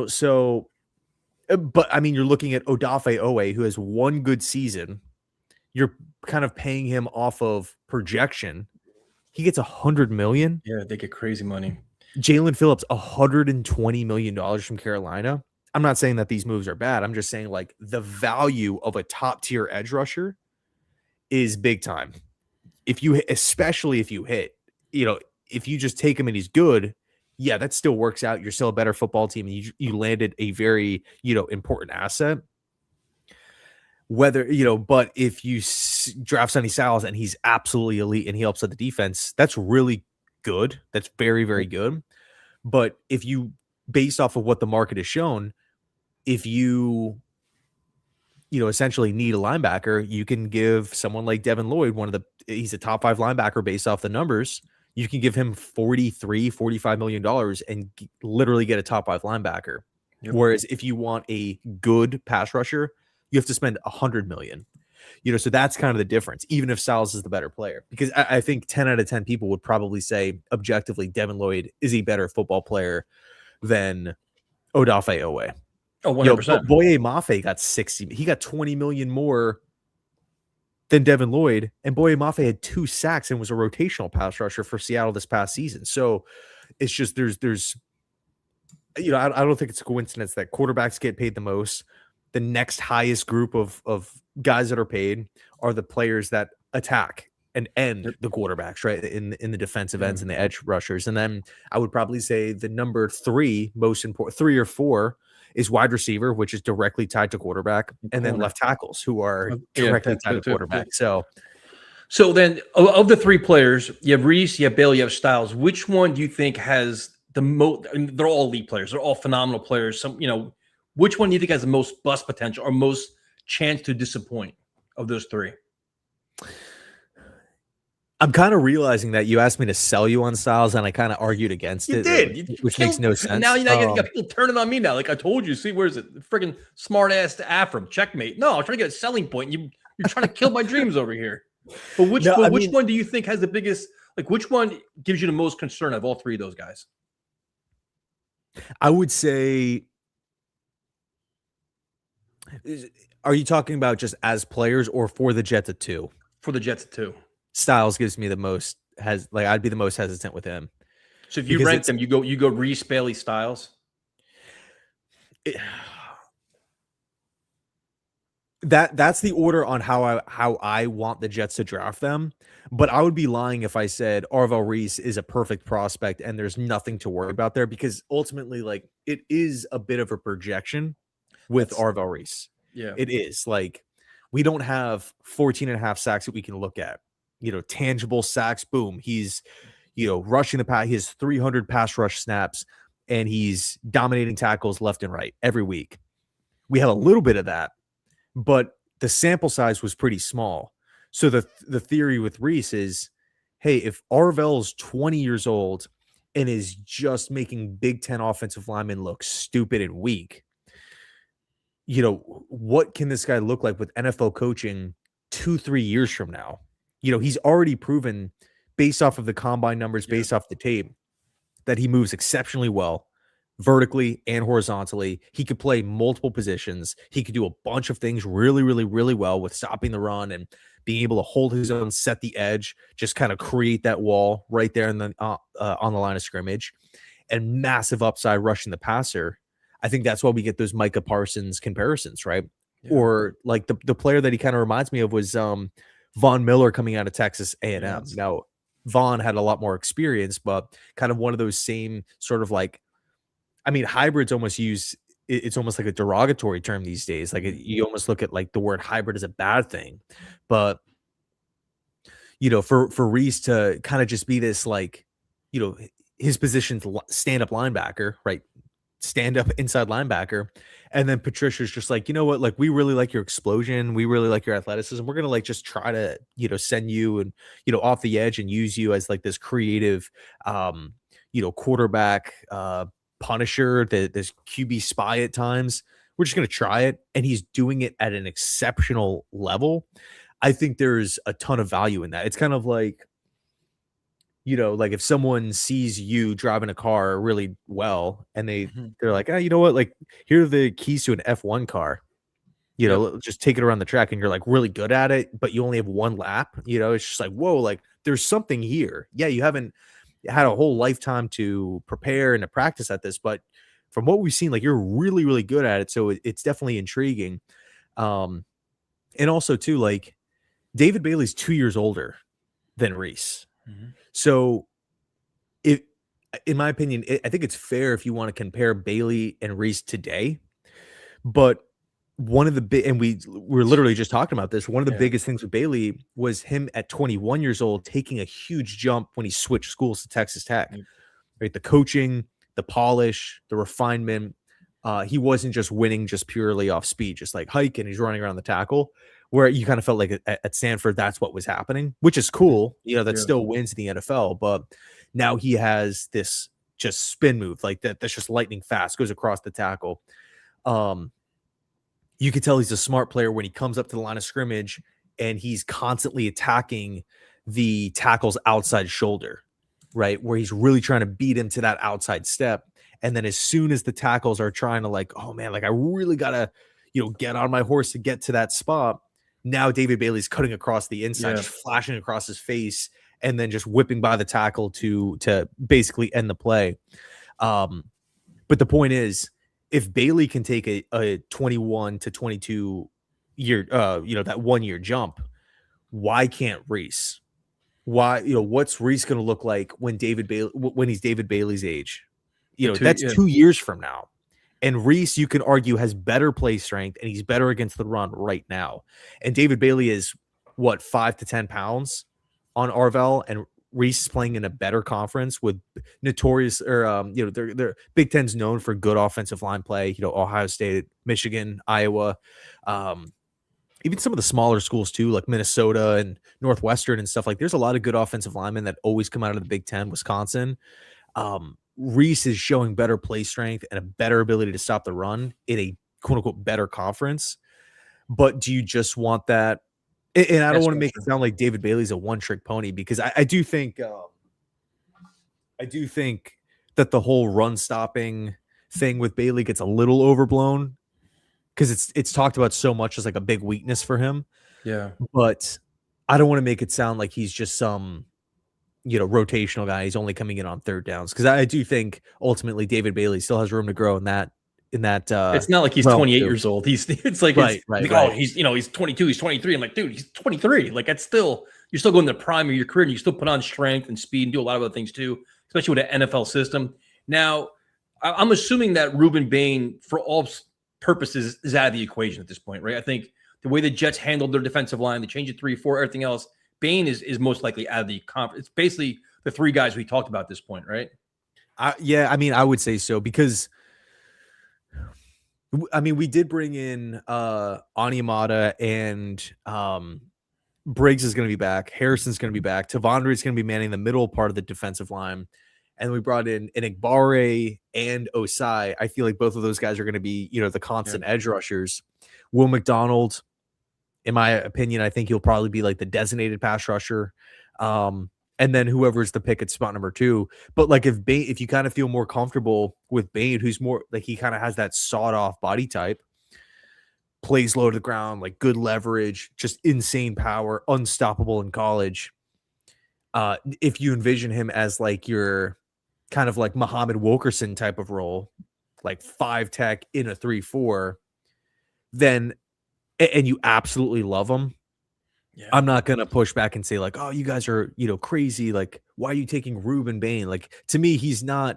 So, but I mean, you're looking at Odafe Owe, who has one good season. You're kind of paying him off of projection. He gets $100 million. Yeah, they get crazy money. Jalen Phillips, $120 million from Carolina. I'm not saying that these moves are bad. I'm just saying like the value of a top tier edge rusher is big time. Especially if you hit, if you just take him and he's good, yeah, that still works out. You're still a better football team, and you landed a very, important asset. But if you draft Sonny Styles and he's absolutely elite and he helps out the defense, that's really good. That's very, very good. But if you, based off of what the market has shown, if you essentially need a linebacker, you can give someone like Devin Lloyd, he's a top 5 linebacker based off the numbers. You can give him $45 million and literally get a top 5 linebacker. Whereas if you want a good pass rusher, you have to spend $100 million. So that's kind of the difference, even if Styles is the better player. Because I think 10 out of 10 people would probably say, objectively, Devin Lloyd is a better football player than Odafe Owe. Oh, 100%. Boye Mafe got 60. He got $20 million more than Devin Lloyd, and Boye Mafe had 2 sacks and was a rotational pass rusher for Seattle this past season. So it's just there's I don't think it's a coincidence that quarterbacks get paid the most. The next highest group of guys that are paid are the players that attack and end the quarterbacks, right? In the defensive ends and the edge rushers. And then I would probably say the number 3 most important, 3 or 4 is wide receiver, which is directly tied to quarterback, and then left tackles who are directly tied to quarterback. So So then, of the three players, you have Reese, you have Bailey, you have Styles. Which one do you think has the most? I mean, they're all elite players. They're all phenomenal players. Which one do you think has the most bust potential or most chance to disappoint of those three? I'm kind of realizing that you asked me to sell you on Styles, and I kind of argued against You it, did, which makes no sense. Now you got people turning on me now. Like I told you, see, where's it? Freaking smart ass to Afram checkmate. No, I'm trying to get a selling point. You're trying to kill my dreams over here. But which one do you think has the biggest? Like which one gives you the most concern of all three of those guys? I would say. Are you talking about just as players or for the Jets at 2? For the Jets at 2. Styles gives me the most I'd be the most hesitant with him. So if you rank them, you go Reese, Bailey, Styles. That's the order on how I want the Jets to draft them. But I would be lying if I said Arvell Reese is a perfect prospect and there's nothing to worry about there, because ultimately, like, it is a bit of a projection with Arvell Reese. Yeah, it is. Like, we don't have 14.5 sacks that we can look at. Tangible sacks. Boom. He's, rushing the pass. He has 300 pass rush snaps, and he's dominating tackles left and right every week. We have a little bit of that, but the sample size was pretty small. So the theory with Reese is, hey, if Arvell's 20 years old and is just making Big Ten offensive linemen look stupid and weak, what can this guy look like with NFL coaching 2-3 years from now? He's already proven, based off of the combine numbers, based off the tape, that he moves exceptionally well, vertically and horizontally. He could play multiple positions. He could do a bunch of things really, really, really well with stopping the run and being able to hold his own, set the edge, just kind of create that wall right there on the line of scrimmage, and massive upside rushing the passer. I think that's why we get those Micah Parsons comparisons, right? Yeah. Or like the player that he kind of reminds me of was Von Miller coming out of Texas A&M. Yes. Now, Von had a lot more experience, but kind of one of those same sort of like, I mean, hybrids almost it's almost like a derogatory term these days. Like you almost look at like the word hybrid as a bad thing, but for Reese to kind of just be this, like, his position's stand-up linebacker, right? Stand-up inside linebacker. And then Patricia's just like, you know what? Like, we really like your explosion. We really like your athleticism. We're going to like just try to, send you and, off the edge and use you as like this creative, quarterback, punisher, this QB spy at times. We're just going to try it. And he's doing it at an exceptional level. I think there's a ton of value in that. It's kind of like, like if someone sees you driving a car really well and they're like, you know what? Like, here are the keys to an F1 car, just take it around the track, and you're like really good at it, but you only have one lap, it's just like, whoa, like there's something here. Yeah. You haven't had a whole lifetime to prepare and to practice at this, but from what we've seen, like, you're really, really good at it. So it's definitely intriguing. And also too, like, David Bailey's 2 years older than Reese. Mm-hmm. So in my opinion, I think it's fair if you want to compare Bailey and Reese today, but one of the big, and we're literally just talking about this, one of the biggest things with Bailey was him at 21 years old, taking a huge jump when he switched schools to Texas Tech, right? The coaching, the polish, the refinement. He wasn't just winning just purely off speed, just like hike and he's running around the tackle, where you kind of felt like at Stanford, that's what was happening, which is cool. That still wins in the NFL, but now he has this just spin move like that. That's just lightning fast, goes across the tackle. You could tell he's a smart player when he comes up to the line of scrimmage and he's constantly attacking the tackle's outside shoulder, right? Where he's really trying to beat him to that outside step. And then as soon as the tackles are trying to like, oh man, like I really got to, get on my horse to get to that spot. Now David Bailey's cutting across the inside, just flashing across his face, and then just whipping by the tackle to basically end the play. But the point is, if Bailey can take a 21 to 22 year, that 1 year jump, why can't Reese? Why, what's Reese going to look like when he's David Bailey's age? That's 2 years from now. And Reese, you can argue, has better play strength and he's better against the run right now. And David Bailey is what, 5 to 10 pounds on Arvell, and Reese is playing in a better conference with notorious or they're Big Ten's known for good offensive line play. Ohio State, Michigan, Iowa, even some of the smaller schools too, like Minnesota and Northwestern and stuff. Like, there's a lot of good offensive linemen that always come out of the Big Ten. Wisconsin, Reese is showing better play strength and a better ability to stop the run in a quote unquote better conference. But do you just want that? And I don't want to make it sound like David Bailey's a one-trick pony, because I do think that the whole run stopping thing with Bailey gets a little overblown, because it's talked about so much as like a big weakness for him. Yeah. But I don't want to make it sound like he's just some rotational guy. He's only coming in on third downs, because I do think ultimately David Bailey still has room to grow in that. It's not like he's 28 years old. It's like, right. Oh, he's 22, he's 23. I'm like, dude, he's 23. Like, that's still, you're still going to the prime of your career, and you still put on strength and speed and do a lot of other things too, especially with an NFL system. Now, I'm assuming that Ruben Bain, for all purposes, is out of the equation at this point, right? I think the way the Jets handled their defensive line, the change of 3-4, everything else, Bain is most likely out of the conference. It's basically the three guys we talked about at this point, right? I would say so, because we did bring in Onyemata, and Briggs is going to be back. Harrison's going to be back. Tavondre is going to be manning the middle part of the defensive line. And we brought in Igbare and Osai. I feel like both of those guys are going to be, the constant edge rushers. Will McDonald, in my opinion, I think he'll probably be like the designated pass rusher. And then whoever's the pick at spot number 2. But like, if you kind of feel more comfortable with Bain, who's more like, he kind of has that sawed off body type, plays low to the ground, like good leverage, just insane power, unstoppable in college. If you envision him as like your kind of like Muhammad Wilkerson type of role, like 5 tech in a 3-4, then, and you absolutely love him, yeah, I'm not going to push back and say like, oh, you guys are, crazy. Like, why are you taking Ruben Bain? Like, to me, he's not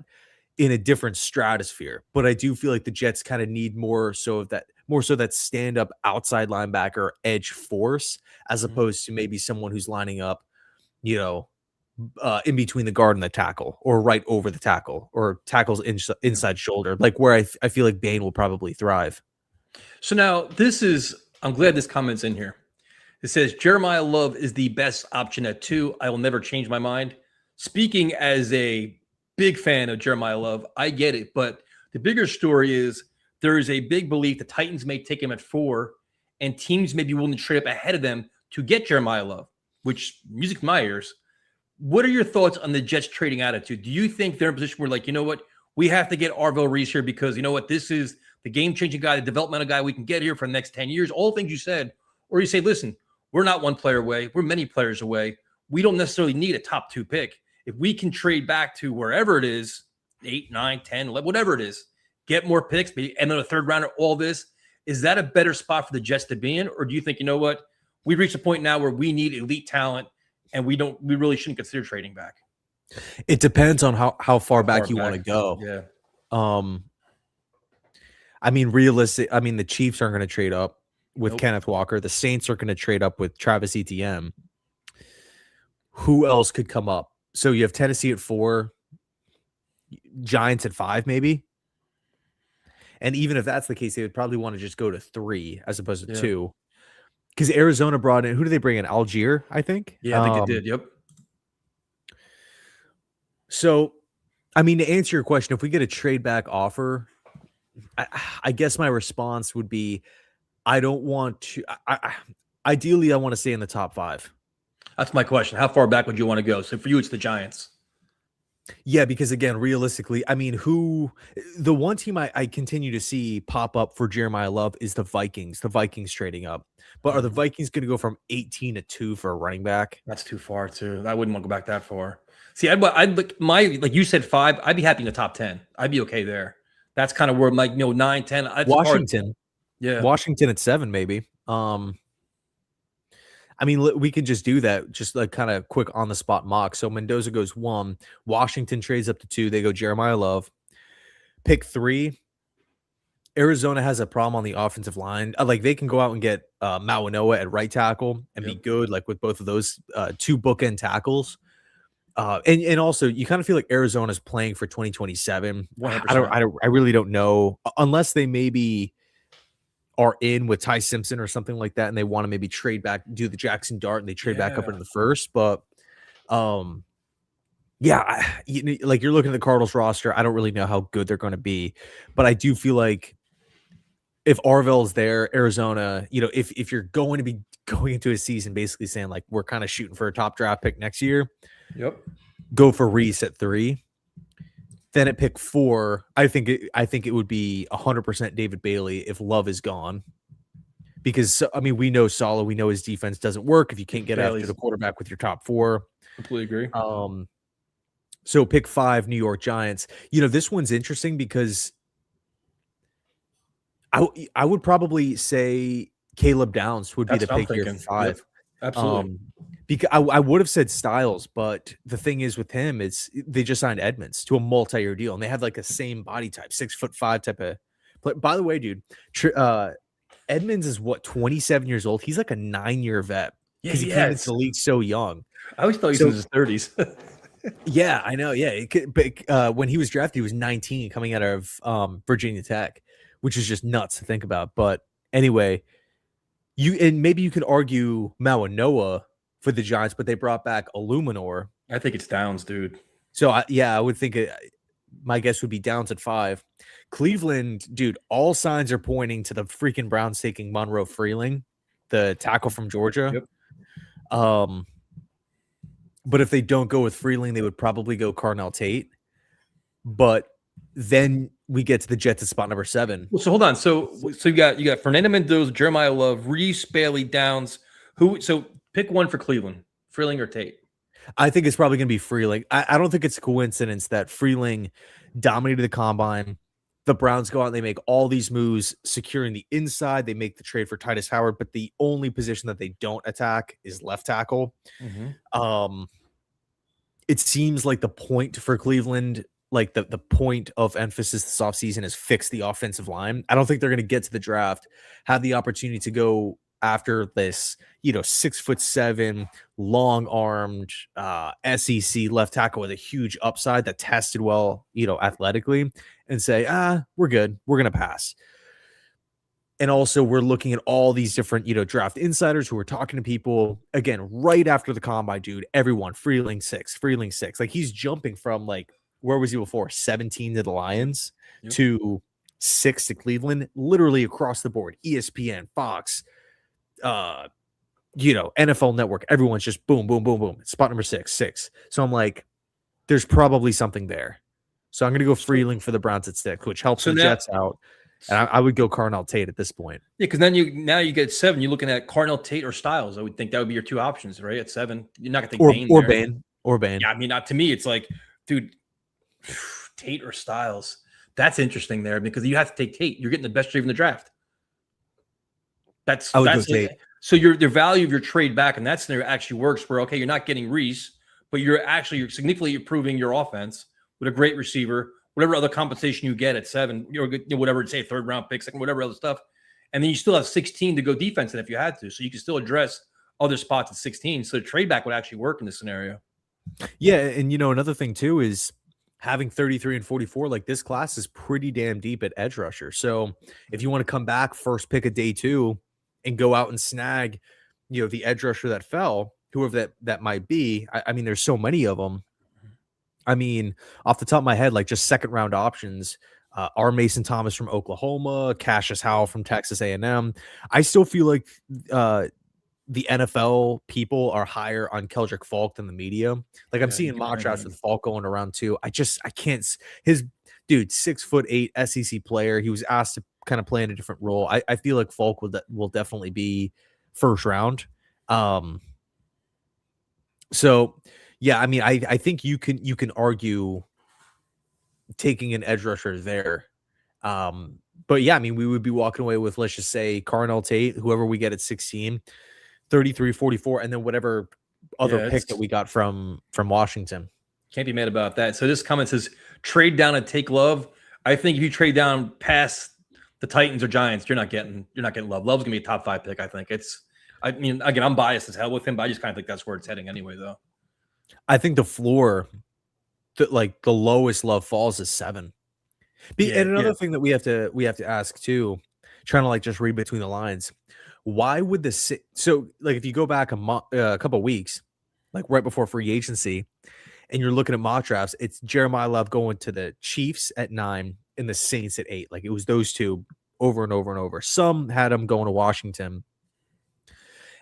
in a different stratosphere, but I do feel like the Jets kind of need more so that stand-up outside linebacker edge force, as opposed to maybe someone who's lining up, in between the guard and the tackle, or right over the tackle, or tackles inside shoulder, like where I feel like Bain will probably thrive. So now I'm glad this comment's in here. It says Jeremiah Love is the best option at 2. I will never change my mind. Speaking as a big fan of Jeremiah Love, I get it. But the bigger story is there is a big belief the Titans may take him at 4, and teams may be willing to trade up ahead of them to get Jeremiah Love, which, music to my ears. What are your thoughts on the Jets trading attitude? Do you think they're in a position where, like, you know what, we have to get Arvell Reese here because, you know what, this is the game-changing guy, the developmental guy we can get here for the next 10 years, all things you said? Or you say, listen, we're not one player away. We're many players away. We don't necessarily need a top 2 pick. If we can trade back to wherever it is, 8, 9, 10, 11, whatever it is, get more picks, maybe another third rounder, all this, is that a better spot for the Jets to be in? Or do you think, you know what, we've reached a point now where we need elite talent and we really shouldn't consider trading back? It depends on how far back you want to go. Yeah. The Chiefs aren't going to trade up with Kenneth Walker. The Saints are going to trade up with Travis Etienne. Who else could come up? So you have Tennessee at 4, Giants at 5, maybe. And even if that's the case, they would probably want to just go to 3 as opposed to 2. Because Arizona brought in, who did they bring in? Algier, I think. Yeah, I think they did. Yep. So, to answer your question, if we get a trade back offer, I guess my response would be, I don't want to. Ideally, I want to stay in the top 5. That's my question. How far back would you want to go? So for you, it's the Giants. Yeah, because again, realistically, the one team I continue to see pop up for Jeremiah Love is the Vikings. The Vikings trading up. But are the Vikings going to go from 18 to 2 for a running back? That's too far, too. I wouldn't want to go back that far. See, I'd like you said 5, I'd be happy in the top 10. I'd be okay there. That's kind of where I'm like, 9, 10. Washington. Hard. Yeah. Washington at 7, maybe. We could just do that, just like kind of quick on the spot mock. So Mendoza goes 1, Washington trades up to 2. They go Jeremiah Love. Pick 3. Arizona has a problem on the offensive line. Like they can go out and get Mawanoa at right tackle and be good, like with both of those 2 bookend tackles. And also you kind of feel like Arizona's playing for 2027. 100%. I really don't know unless they maybe are in with Ty Simpson or something like that, and they want to maybe trade back, do the Jackson Dart, and they trade back up into the first. But like you're looking at the Cardinals roster, I don't really know how good they're going to be, but I do feel like if Arvell's there, Arizona, if you're going to be going into a season basically saying like we're kind of shooting for a top draft pick next year, go for Reese at 3. Then at pick 4, I think it would be 100% David Bailey if Love is gone, because I mean we know Saleh, we know his defense doesn't work if you can't get after the quarterback with your top 4. Completely agree. So pick 5, New York Giants. This one's interesting because I would probably say Caleb Downs would be the pick here for 5. Yep. Absolutely. Because I would have said Styles, but the thing is with him, it's they just signed Edmonds to a multi-year deal, and they have like the same body type, 6'5" type of. By the way, dude, Edmonds is 27 years old. He's like a 9-year vet because he came into the league so young. I always thought he was in his 30s. Yeah, I know. Yeah, but when he was drafted, he was 19, coming out of Virginia Tech, which is just nuts to think about. But anyway, maybe you could argue Mawanoa for the Giants, but they brought back Illuminor. I think it's Downs, dude. So I would think my guess would be Downs at 5. Cleveland, dude, all signs are pointing to the freaking Browns taking Monroe Freeling, the tackle from Georgia. Yep. But if they don't go with Freeling, they would probably go Carnell Tate. But then we get to the Jets at spot number 7. Well, so hold on. So you got Fernando Mendoza, Jeremiah Love, Reese, Bailey, Downs. So pick one for Cleveland, Freeling or Tate. I think it's probably going to be Freeling. I don't think it's a coincidence that Freeling dominated the combine. The Browns go out and they make all these moves, securing the inside. They make the trade for Titus Howard, but the only position that they don't attack is left tackle. It seems like the point for Cleveland, like the point of emphasis this offseason, is fix the offensive line. I don't think they're going to get to the draft, have the opportunity to go after this, 6'7", long-armed SEC left tackle with a huge upside that tested well, athletically, and say, we're good. We're going to pass. And also we're looking at all these different, draft insiders who are talking to people again, right after the combine, dude, everyone Freeling 6. Like he's jumping from like, where was he before? 17 to the Lions to 6 to Cleveland, literally across the board. ESPN, Fox, NFL Network, everyone's just boom, boom, boom, boom. Spot number 6. So I'm like, there's probably something there. So I'm going to go Freeling for the Browns at 6, which helps the Jets out. And I would go Carnell Tate at this point. Yeah, because then now you get 7. You're looking at Carnell Tate or Styles. I would think that would be your 2 options, right? At 7, you're not going to take Bain. Yeah, I mean, to me, it's like, dude, Tate or Styles. That's interesting there because you have to take Tate. You're getting the best trade in the draft. That's Tate. So your value of your trade back in that scenario actually works. Where you're not getting Reese, but you're significantly improving your offense with a great receiver, whatever other compensation you get at 7, whatever, say 3rd round pick, second, whatever other stuff, and then you still have 16 to go defense in if you had to, so you can still address other spots at 16. So the trade back would actually work in this scenario. Yeah, and another thing too is having 33 and 44. Like this class is pretty damn deep at edge rusher. So if you want to come back first pick of day 2 and go out and snag, the edge rusher that fell, whoever that might be. I mean, there's so many of them. I mean, off the top of my head, like just 2nd round options, are Mason Thomas from Oklahoma, Cassius Howell from Texas A&M. I still feel like the NFL people are higher on Keldrick Falk than the media. Like I'm seeing mock drafts with Falk going around too. I can't. His dude, 6'8" SEC player. He was asked to kind of play in a different role. I feel like Falk will definitely be first round. So. Yeah, I mean, I think you can argue taking an edge rusher there. But yeah, I mean, we would be walking away with, let's just say, Carnell Tate, whoever we get at 16, 33, 44, and then whatever other pick that we got from Washington. Can't be mad about that. So this comment says, trade down and take Love. I think if you trade down past the Titans or Giants, you're not getting Love. Love's gonna be a top 5 pick, I think. I mean, again, I'm biased as hell with him, but I just kind of think that's where it's heading anyway, though. I think the floor, the lowest Love falls is 7. And another thing that we have to ask too, trying to like just read between the lines, why would so like if you go back a couple weeks, like right before free agency, and you're looking at mock drafts, it's Jeremiah Love going to the Chiefs at 9 and the Saints at 8. Like it was those two over and over and over. Some had him going to Washington.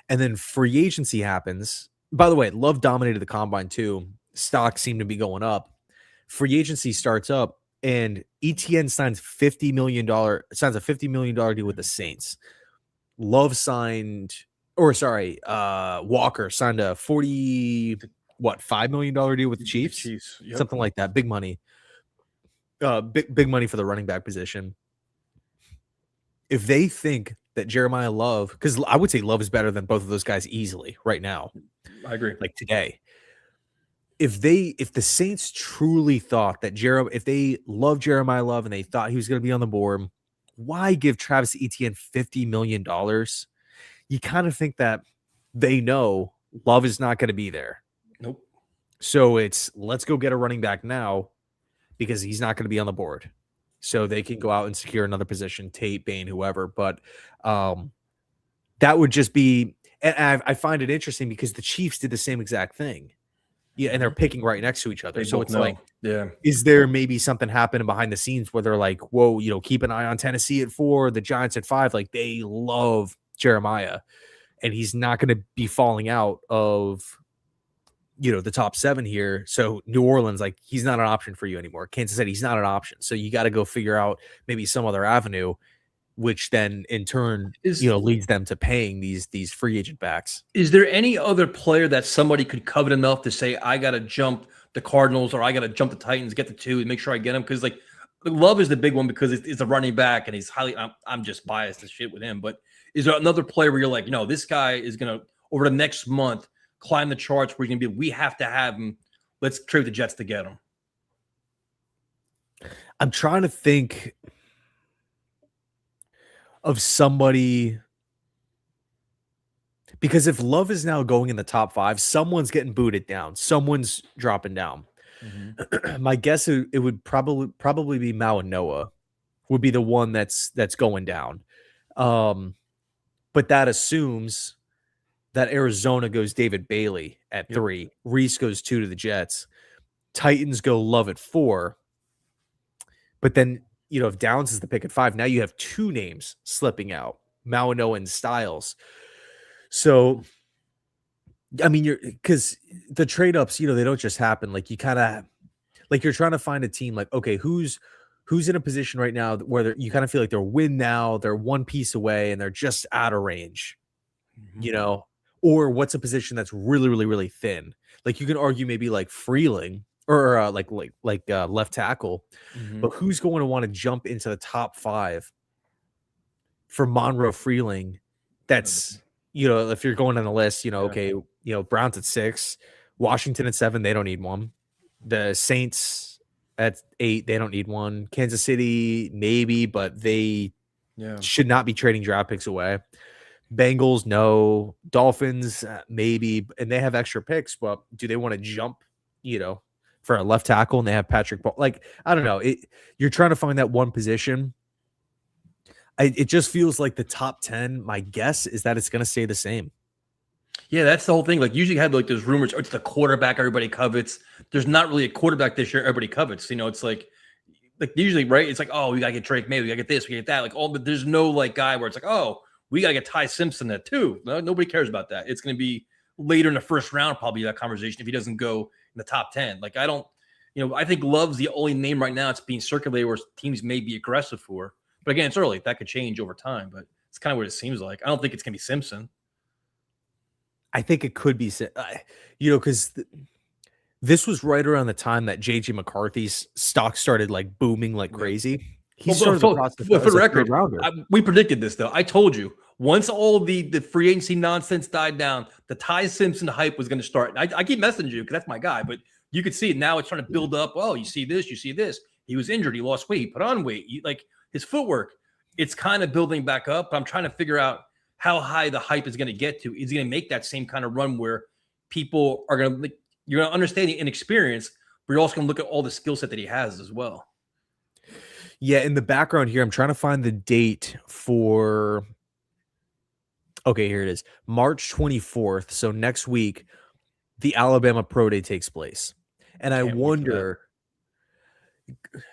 And then free agency happens. By the way, Love dominated the combine too. Stocks seem to be going up. Free agency starts up, and ETN signs a $50 million deal with the Saints. Love Walker signed a $5 million deal with the Chiefs? Yep. Something like that. Big money. Big money for the running back position. If they think that Jeremiah Love, because I would say Love is better than both of those guys easily right now. I agree. Like today. If the Saints truly thought that if they love Jeremiah Love and they thought he was going to be on the board, why give Travis Etienne $50 million? You kind of think that they know Love is not going to be there. Nope. So let's go get a running back now because he's not going to be on the board. So they can go out and secure another position, Tate, Bain, whoever. But that would just be, and I find it interesting because the Chiefs did the same exact thing. Yeah, and they're picking right next to each other. So it's like, is there maybe something happening behind the scenes where they're like, whoa, keep an eye on Tennessee at 4, the Giants at 5. Like they love Jeremiah, and he's not going to be falling out of, the top 7 here. So New Orleans, like he's not an option for you anymore. Kansas City, he's not an option. So you got to go figure out maybe some other avenue, which then in turn leads them to paying these free agent backs. Is there any other player that somebody could covet enough to say, I got to jump the Cardinals or I got to jump the Titans, get the 2 and make sure I get him? Because like Love is the big one because it's a running back and he's I'm just biased as shit with him. But is there another player where you're like, this guy is going to, over the next month, climb the charts where he's going to be, we have to have him. Let's trade the Jets to get him. I'm trying to think of somebody, because if Love is now going in the top 5, someone's getting booted down. Someone's dropping down. Mm-hmm. My guess it would probably be Noah would be the one that's going down. But that assumes that Arizona goes David Bailey at 3. Reese goes 2 to the Jets. Titans go Love at 4. But then, if Downs is the pick at 5, now you have 2 names slipping out, Noah and Styles. So, I mean, because the trade-ups, they don't just happen. Like you kind of, like you're trying to find a team like, okay, who's in a position right now where you kind of feel like they're win now, they're one piece away and they're just out of range, or what's a position that's really, really, really thin. Like you can argue maybe like Freeling or like left tackle, but who's going to want to jump into the top 5 for Monroe Freeling? That's, if you're going on the list, okay, Browns at 6, Washington at 7, they don't need one. The Saints at 8, they don't need one. Kansas City, maybe, but they should not be trading draft picks away. Bengals, no. Dolphins, maybe, and they have extra picks, but do they want to jump, for a left tackle and they have Patrick Ball? Like, I don't know. You're trying to find that one position. It just feels like the top 10, my guess is that it's going to stay the same. Yeah, that's the whole thing. Like usually you have like those rumors, it's the quarterback everybody covets. There's not really a quarterback this year everybody covets. It's like usually, right? It's like, oh, we got to get Drake May, we got to get this, we got to get that. But there's no like guy where it's like, oh, we got to get Ty Simpson at 2. No, nobody cares about that. It's going to be later in the first round, probably that conversation if he doesn't go in the top 10. Like I don't, I think Love's the only name right now it's being circulated where teams may be aggressive for. But again, it's early. That could change over time, but it's kind of what it seems like. I don't think it's going to be Simpson. I think it could be, because this was right around the time that JJ McCarthy's stock started like booming like crazy. For the record, we predicted this though. I told you once all the free agency nonsense died down, the Ty Simpson hype was going to start. I keep messaging you because that's my guy, but you could see it now. It's trying to build up. Oh, you see this, you see this. He was injured. He lost weight. He put on weight. Like his footwork. it's kind of building back up. But I'm trying to figure out how high the hype is going to get to. Is he going to make that same kind of run where people are going to, you're going to understand the inexperience, but you're also going to look at all the skill set that he has as well. Yeah, in the background here, I'm trying to find the date for. Okay, here it is. March 24th. So next week, the Alabama Pro Day takes place. And I wonder,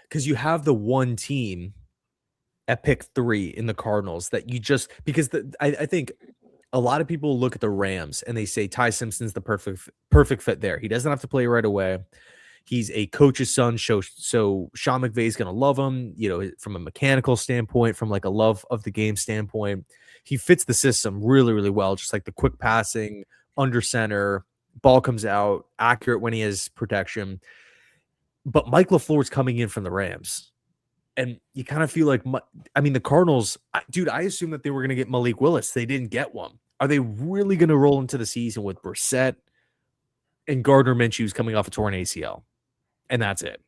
because you have the one team at pick 3 in the Cardinals that you just, because I think a lot of people look at the Rams and they say Ty Simpson's the perfect fit there. He doesn't have to play right away. He's a coach's son, so Sean McVay's going to love him, from a mechanical standpoint, from like a love of the game standpoint. He fits the system really, really well, just like the quick passing, under center, ball comes out, accurate when he has protection. But Mike LaFleur's coming in from the Rams. And you kind of feel like, the Cardinals, dude, I assumed that they were going to get Malik Willis. They didn't get one. Are they really going to roll into the season with Brissett and Gardner Minshew's coming off a torn ACL? And that's it.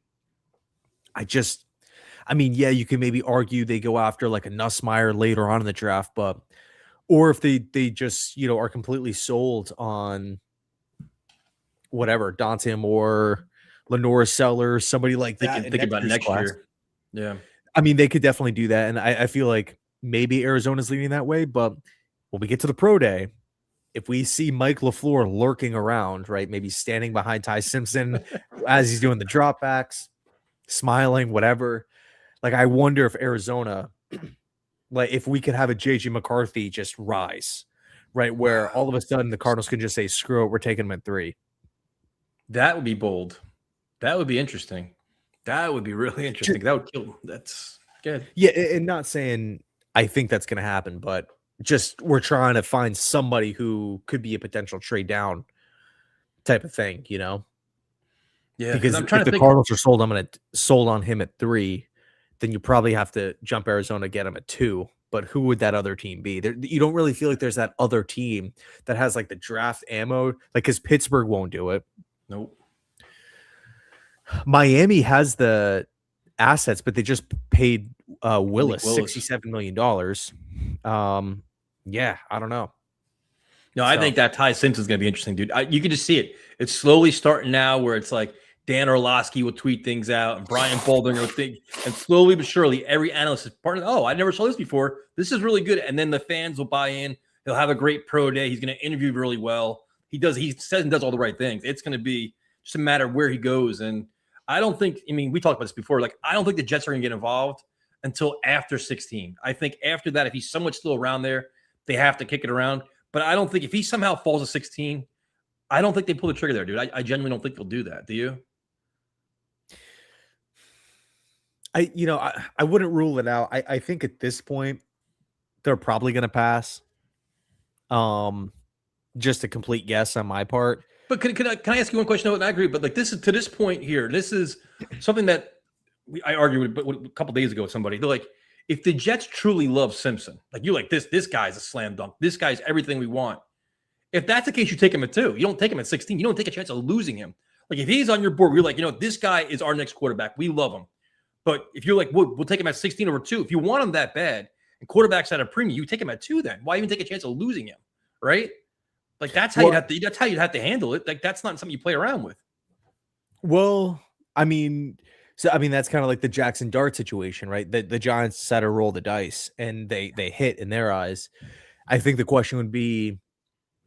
You can maybe argue they go after like a Nussmeier later on in the draft, or if they just, are completely sold on whatever, Dante Moore, Lenore Sellers, somebody like that. Think about next year. Yeah. They could definitely do that. And I feel like maybe Arizona's leaning that way, but when we get to the pro day, if we see Mike LaFleur lurking around, right, maybe standing behind Ty Simpson as he's doing the dropbacks, smiling, whatever, like I wonder if Arizona, like if we could have a JJ McCarthy just rise, right, where all of a sudden the Cardinals can just say, screw it, we're taking him at 3. That would be bold. That would be interesting. That would be really interesting. That would kill. That's good. Yeah, and not saying I think that's going to happen, but just we're trying to find somebody who could be a potential trade down type of thing, Yeah, because I'm trying if to the Cardinals are sold on him at 3, then you probably have to jump Arizona, get him at 2. But who would that other team be? You don't really feel like there's that other team that has like the draft ammo, like because Pittsburgh won't do it. Nope. Miami has the assets, but they just paid Willis $67 million. Yeah, I don't know. No, I think that Ty Simpson's going to be interesting, dude. You can just see it. It's slowly starting now where it's like Dan Orlovsky will tweet things out and Brian Baldinger will think, and slowly but surely every analyst is part of, I never saw this before. This is really good. And then the fans will buy in. He'll have a great pro day. He's going to interview really well. He says and does all the right things. It's going to be just a matter of where he goes. And I don't think, we talked about this before. Like, I don't think the Jets are going to get involved until after 16. I think after that, if he's somewhat still around there, they have to kick it around. But I don't think if he somehow falls to 16, I don't think they pull the trigger there, dude. I genuinely don't think they'll do that. Do you? I wouldn't rule it out. I think at this point, they're probably going to pass. Just a complete guess on my part. But can I ask you one question? And I agree, but like this is to this point here. This is something that I argued with a couple days ago with somebody. They're like, if the Jets truly love Simpson, like you're like this guy's a slam dunk. This guy's everything we want. If that's the case, you take him at 2. You don't take him at 16. You don't take a chance of losing him. Like if he's on your board, you're like, this guy is our next quarterback. We love him. But if you're like, we'll take him at 16 over 2. If you want him that bad and quarterbacks at a premium, you take him at 2 then. Why even take a chance of losing him? Right? Like that's how you'd have to handle it. Like that's not something you play around with. Well, that's kind of like the Jackson Dart situation, right? The Giants decided to roll the dice and they hit in their eyes. I think the question would be,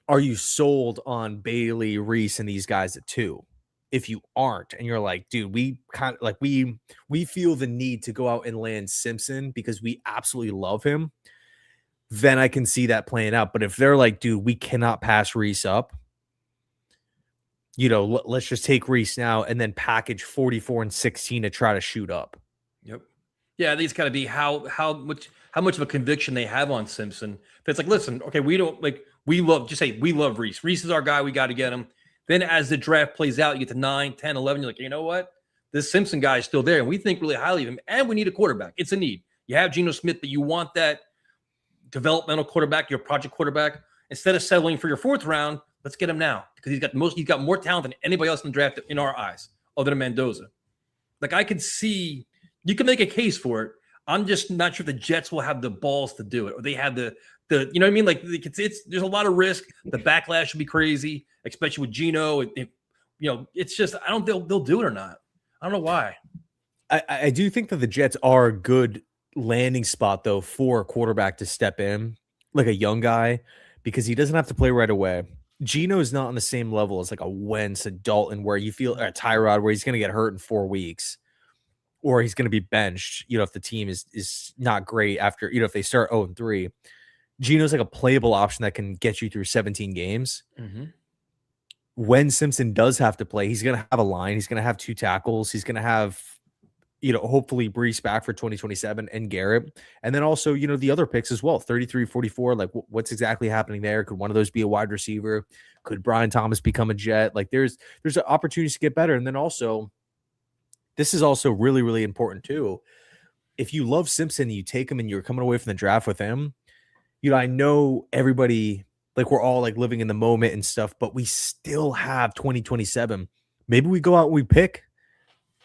are you sold on Bailey, Reese, and these guys at 2? If you aren't, and you're like, dude, we kind of like we feel the need to go out and land Simpson because we absolutely love him, then I can see that playing out. But if they're like, dude, we cannot pass Reese up, let's just take Reese now and then package 44 and 16 to try to shoot up. Yep. Yeah, I think it's got to be how much of a conviction they have on Simpson. If it's like, listen, okay, we love Reese. Reese is our guy. We got to get him. Then as the draft plays out, you get to 9, 10, 11. You're like, you know what? This Simpson guy is still there, and we think really highly of him, and we need a quarterback. It's a need. You have Geno Smith, but you want that developmental quarterback, your project quarterback. Instead of settling for your 4th round, let's get him now because he's got more talent than anybody else in the draft in our eyes, other than Mendoza. Like I could see, you can make a case for it. I'm just not sure the Jets will have the balls to do it, or they have the you know what I mean? Like it's there's a lot of risk. The backlash will be crazy, especially with Geno. It's just I don't they'll do it or not. I don't know why. I do think that the Jets are a good landing spot though for a quarterback to step in, like a young guy, because he doesn't have to play right away. Geno is not on the same level as like a Wentz, a Dalton, where you feel a Tyrod, where he's going to get hurt in 4 weeks, or he's going to be benched. If the team is not great after, if they start 0-3, Geno's like a playable option that can get you through 17 games. Mm-hmm. When Simpson does have to play, he's going to have a line. He's going to have 2 tackles. He's going to have, hopefully Brees back for 2027 and Garrett. And then also, the other picks as well, 33, 44. Like what's exactly happening there? Could one of those be a wide receiver? Could Brian Thomas become a Jet? Like there's opportunities to get better. And then also, this is also really, really important too. If you love Simpson, you take him and you're coming away from the draft with him. I know everybody, like we're all like living in the moment and stuff, but we still have 2027. Maybe we go out and we pick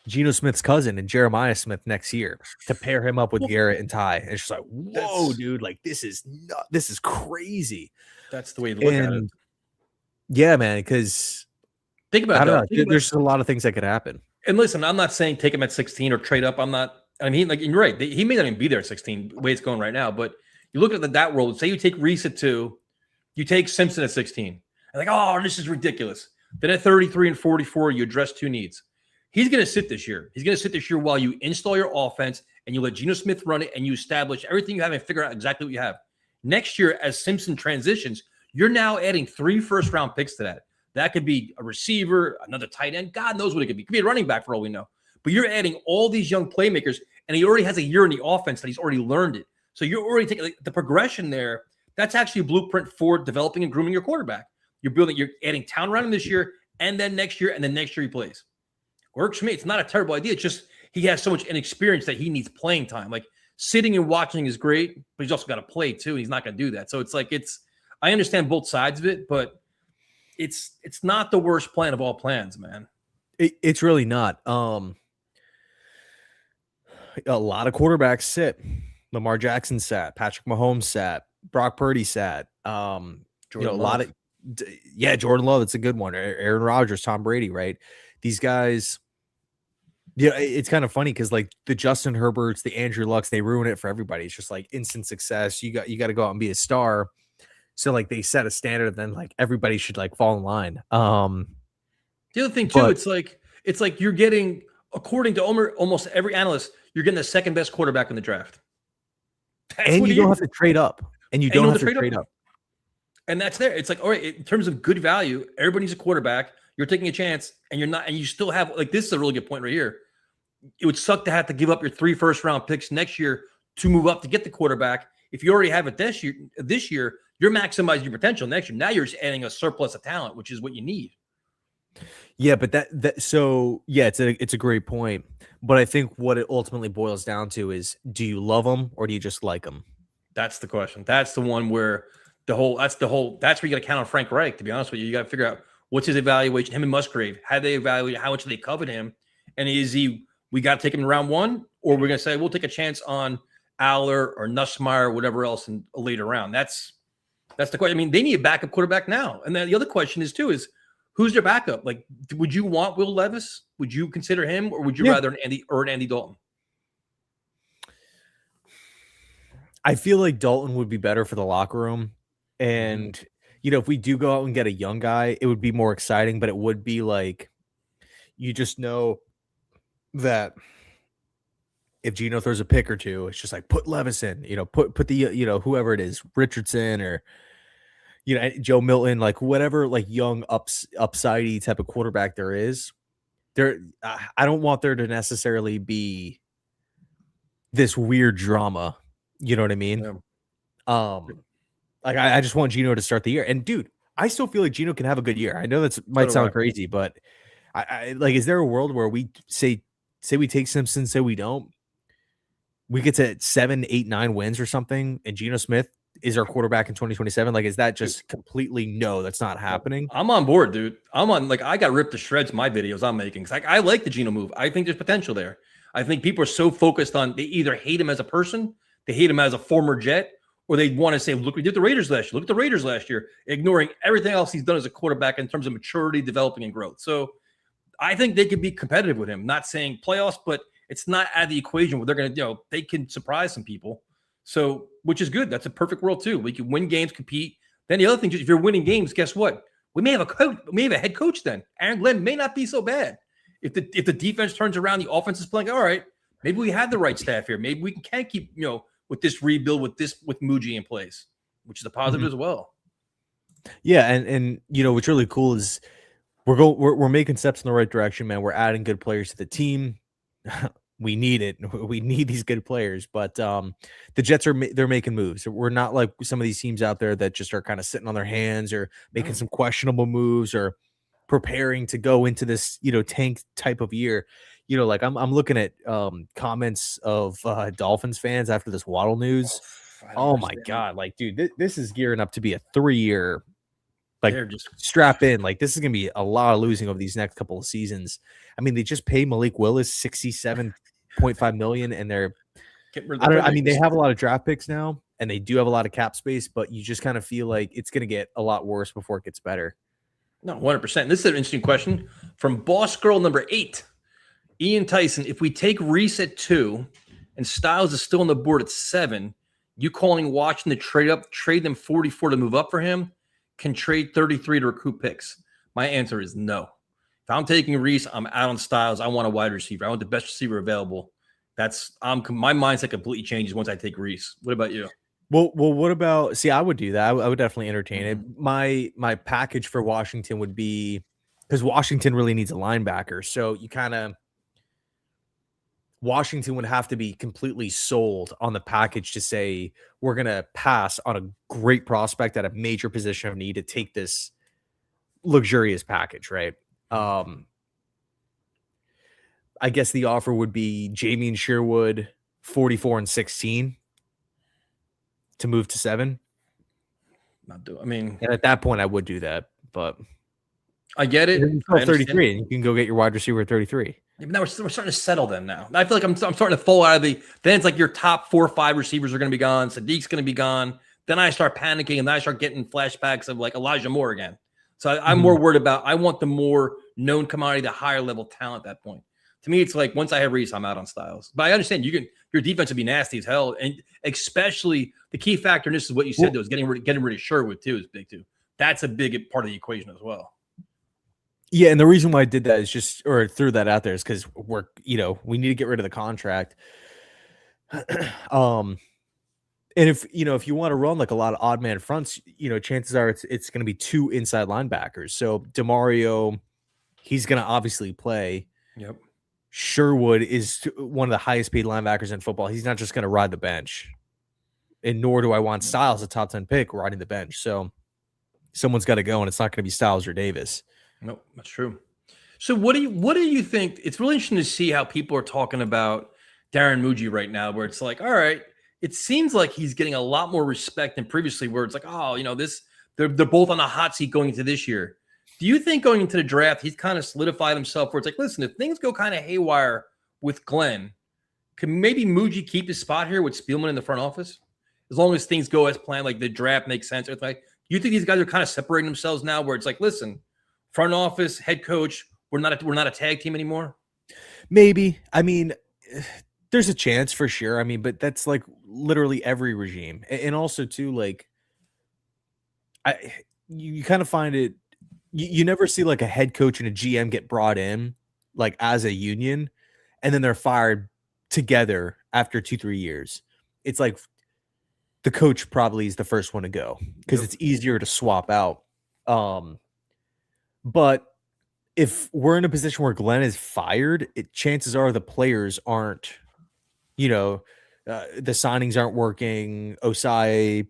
Geno Smith's cousin and Jeremiah Smith next year to pair him up with Garrett and Ty. And it's just like, whoa, dude, like this is crazy. That's the way to look at it. Yeah, man, because think about that. There's a lot of things that could happen. And listen, I'm not saying take him at 16 or trade up. You're right. He may not even be there at 16, the way it's going right now. But you look at that world, say you take Reese at 2, you take Simpson at 16. And like, oh, this is ridiculous. Then at 33 and 44, you address 2 needs. He's going to sit this year. He's going to sit this year while you install your offense and you let Geno Smith run it and you establish everything you have and figure out exactly what you have. Next year, as Simpson transitions, you're now adding 3 first-round picks to that. That could be a receiver, another tight end. God knows what it could be. It could be a running back for all we know. But you're adding all these young playmakers, and he already has a year in the offense that he's already learned it. So you're already taking the progression there. That's actually a blueprint for developing and grooming your quarterback. You're adding talent around him this year, and then next year, and then next year he plays. Works for me. It's not a terrible idea. It's just he has so much inexperience that he needs playing time. Like sitting and watching is great, but he's also got to play too, and he's not going to do that. So it's like I understand both sides of it, but it's not the worst plan of all plans, man. It's really not. A lot of quarterbacks sit. Lamar Jackson sat. Patrick Mahomes sat. Brock Purdy sat. Jordan Love. Jordan Love. That's a good one. Aaron Rodgers, Tom Brady, right? These guys. Yeah, it's kind of funny because like the Justin Herberts, the Andrew Lucks, they ruin it for everybody. It's just like instant success. You got to go out and be a star. So like they set a standard, and then like everybody should like fall in line. The other thing too, it's like you're getting, according to almost every analyst, you're getting the second best quarterback in the draft. And you don't have to trade up. And you don't have to trade up. And that's there. It's like, all right, in terms of good value, everybody needs a quarterback. You're taking a chance, and you're not, and you still have, like, this is a really good point right here. It would suck to have to give up your 3 first-round picks next year to move up to get the quarterback. If you already have it this year, you're maximizing your potential next year. Now you're just adding a surplus of talent, which is what you need. Yeah, but it's a great point. But I think what it ultimately boils down to is, do you love them or do you just like them? That's the question. That's the one where that's where you got to count on Frank Reich. To be honest with you, you got to figure out what's his evaluation. Him and Musgrave, how they evaluate, how much they covet him, and we got to take him in round 1, or we're going to say we'll take a chance on Aller or Nussmeier or whatever else in a later round. That's the question. I mean, they need a backup quarterback now. And then the other question is who's their backup? Like, would you want Will Levis? Would you consider him, or would you rather an Andy Dalton? I feel like Dalton would be better for the locker room. And, if we do go out and get a young guy, it would be more exciting, but it would be like, you just know that if Geno throws a pick or two, it's just like, put Levis in, put the, whoever it is, Richardson or, Joe Milton, like whatever, like young upsidey type of quarterback there is. I don't want there to necessarily be this weird drama. You know what I mean? Yeah. Like I just want Geno to start the year. And dude, I still feel like Geno can have a good year. I know that might sound crazy, but I like, is there a world where we say we take Simpson, say we don't, we get to 7, 8, 9 wins or something, and Geno Smith is our quarterback in 2027? Like, is that just completely no, that's not happening? I'm on board, dude. I got ripped to shreds my videos I'm making. I like the Geno move. I think there's potential there. I think people are so focused on they either hate him as a person, they hate him as a former Jet, or they want to say, look, we did the Raiders last year. Look at the Raiders last year, ignoring everything else he's done as a quarterback in terms of maturity, developing, and growth. So I think they could be competitive with him. Not saying playoffs, but it's not out of the equation where they're going to, they can surprise some people. So, which is good. That's a perfect world too. We can win games, compete. Then the other thing, if you're winning games, guess what? We may have a coach. We may have a head coach then. Aaron Glenn may not be so bad. If the defense turns around, the offense is playing, all right, maybe we have the right staff here. Maybe we can keep, with this rebuild, with Muji in place, which is a positive as well. Yeah, and what's really cool is we're making steps in the right direction, man. We're adding good players to the team. We need it. We need these good players, but the Jets they're making moves. We're not like some of these teams out there that just are kind of sitting on their hands or making some questionable moves or preparing to go into this, tank type of year. Like I'm looking at comments of Dolphins fans after this Waddle news. Oh my God. Like, dude, this is gearing up to be a 3-year, like they're just strap in. Like this is going to be a lot of losing over these next couple of seasons. I mean, they just paid Malik Willis $67.5 million and they're, they have a lot of draft picks now and they do have a lot of cap space, but you just kind of feel like it's going to get a lot worse before it gets better. No, 100%. This is an interesting question from Boss Girl number 8. Ian Tyson, if we take Reese at 2 and Styles is still on the board at 7, you calling Washington to trade them 44 to move up for him, can trade 33 to recoup picks? My answer is no. If I'm taking Reese, I'm out on Styles. I want a wide receiver. I want the best receiver available. My mindset completely changes once I take Reese. What about you? Well, what about? See, I would do that. I would definitely entertain it. My package for Washington would be because Washington really needs a linebacker. So Washington would have to be completely sold on the package to say we're gonna pass on a great prospect at a major position of need to take this luxurious package, right? I guess the offer would be Jamie Sherwood 44 and 16. To move to 7. And at that point I would do that, but I get it. 33 and you can go get your wide receiver at 33. Yeah, but now we're starting to settle them now. I feel like I'm starting to fall out of then it's like your top 4 or 5 receivers are going to be gone. Sadiq's going to be gone. Then I start panicking and then I start getting flashbacks of like Elijah Moore again. So I'm more worried about, I want the more known commodity, the higher level talent at that point. To me, it's like once I have Reese, I'm out on Styles. But I understand your defense would be nasty as hell, and especially the key factor. And this is what you said, though, is getting rid of Sherwood too is big too. That's a big part of the equation as well. Yeah, and the reason why I did that is threw that out there is because we need to get rid of the contract. And if you want to run like a lot of odd man fronts, chances are it's going to be 2 inside linebackers. So DeMario, he's going to obviously play. Yep. Sherwood is one of the highest paid linebackers in football. He's not just going to ride the bench. And nor do I want Styles, a top 10 pick, riding the bench. So someone's got to go, and it's not going to be Styles or Davis. Nope, that's true. So what do you think? It's really interesting to see how people are talking about Darren Muji right now, where it's like, all right, it seems like he's getting a lot more respect than previously, where it's like, oh, they're both on the hot seat going into this year. Do you think going into the draft, he's kind of solidified himself where it's like, listen, if things go kind of haywire with Glenn, can maybe Muji keep his spot here with Spielman in the front office? As long as things go as planned, like the draft makes sense. It's like, you think these guys are kind of separating themselves now where it's like, listen, front office, head coach, we're not a tag team anymore? Maybe. I mean, there's a chance for sure. I mean, but that's like literally every regime. And also too, like, you kind of find it, you never see like a head coach and a GM get brought in like as a union and then they're fired together after 2-3 years. It's like the coach probably is the first one to go because it's easier to swap out. But if we're in a position where Glenn is fired, chances are the players aren't, the signings aren't working. Osai,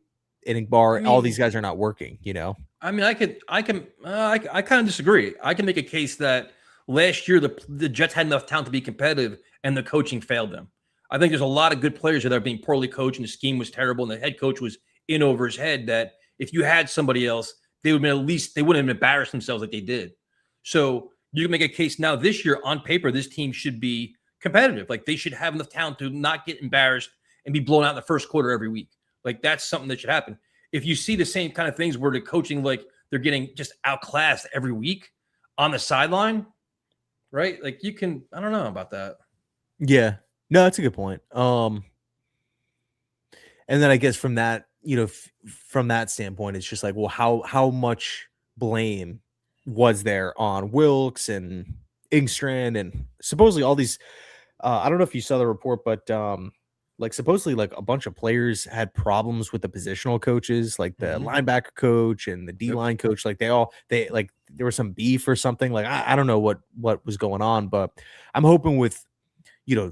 Inningbar, all these guys are not working, I mean, I kind of disagree. I can make a case that last year the Jets had enough talent to be competitive and the coaching failed them. I think there's a lot of good players that are being poorly coached and the scheme was terrible and the head coach was in over his head that if you had somebody else, they wouldn't have embarrassed themselves like they did. So you can make a case now this year on paper, this team should be competitive. Like they should have enough talent to not get embarrassed and be blown out in the first quarter every week. Like that's something that should happen. If you see the same kind of things where the coaching, like they're getting just outclassed every week on the sideline, right? Like you can, I don't know about that. Yeah, no, that's a good point. And then I guess from that, from that standpoint, it's just like, well, how much blame was there on Wilkes and Ingstrand and supposedly all these? I don't know if you saw the report, but like supposedly like a bunch of players had problems with the positional coaches, like the linebacker coach and the D-line coach. Like they like there was some beef or something. Like I don't know what was going on, but I'm hoping with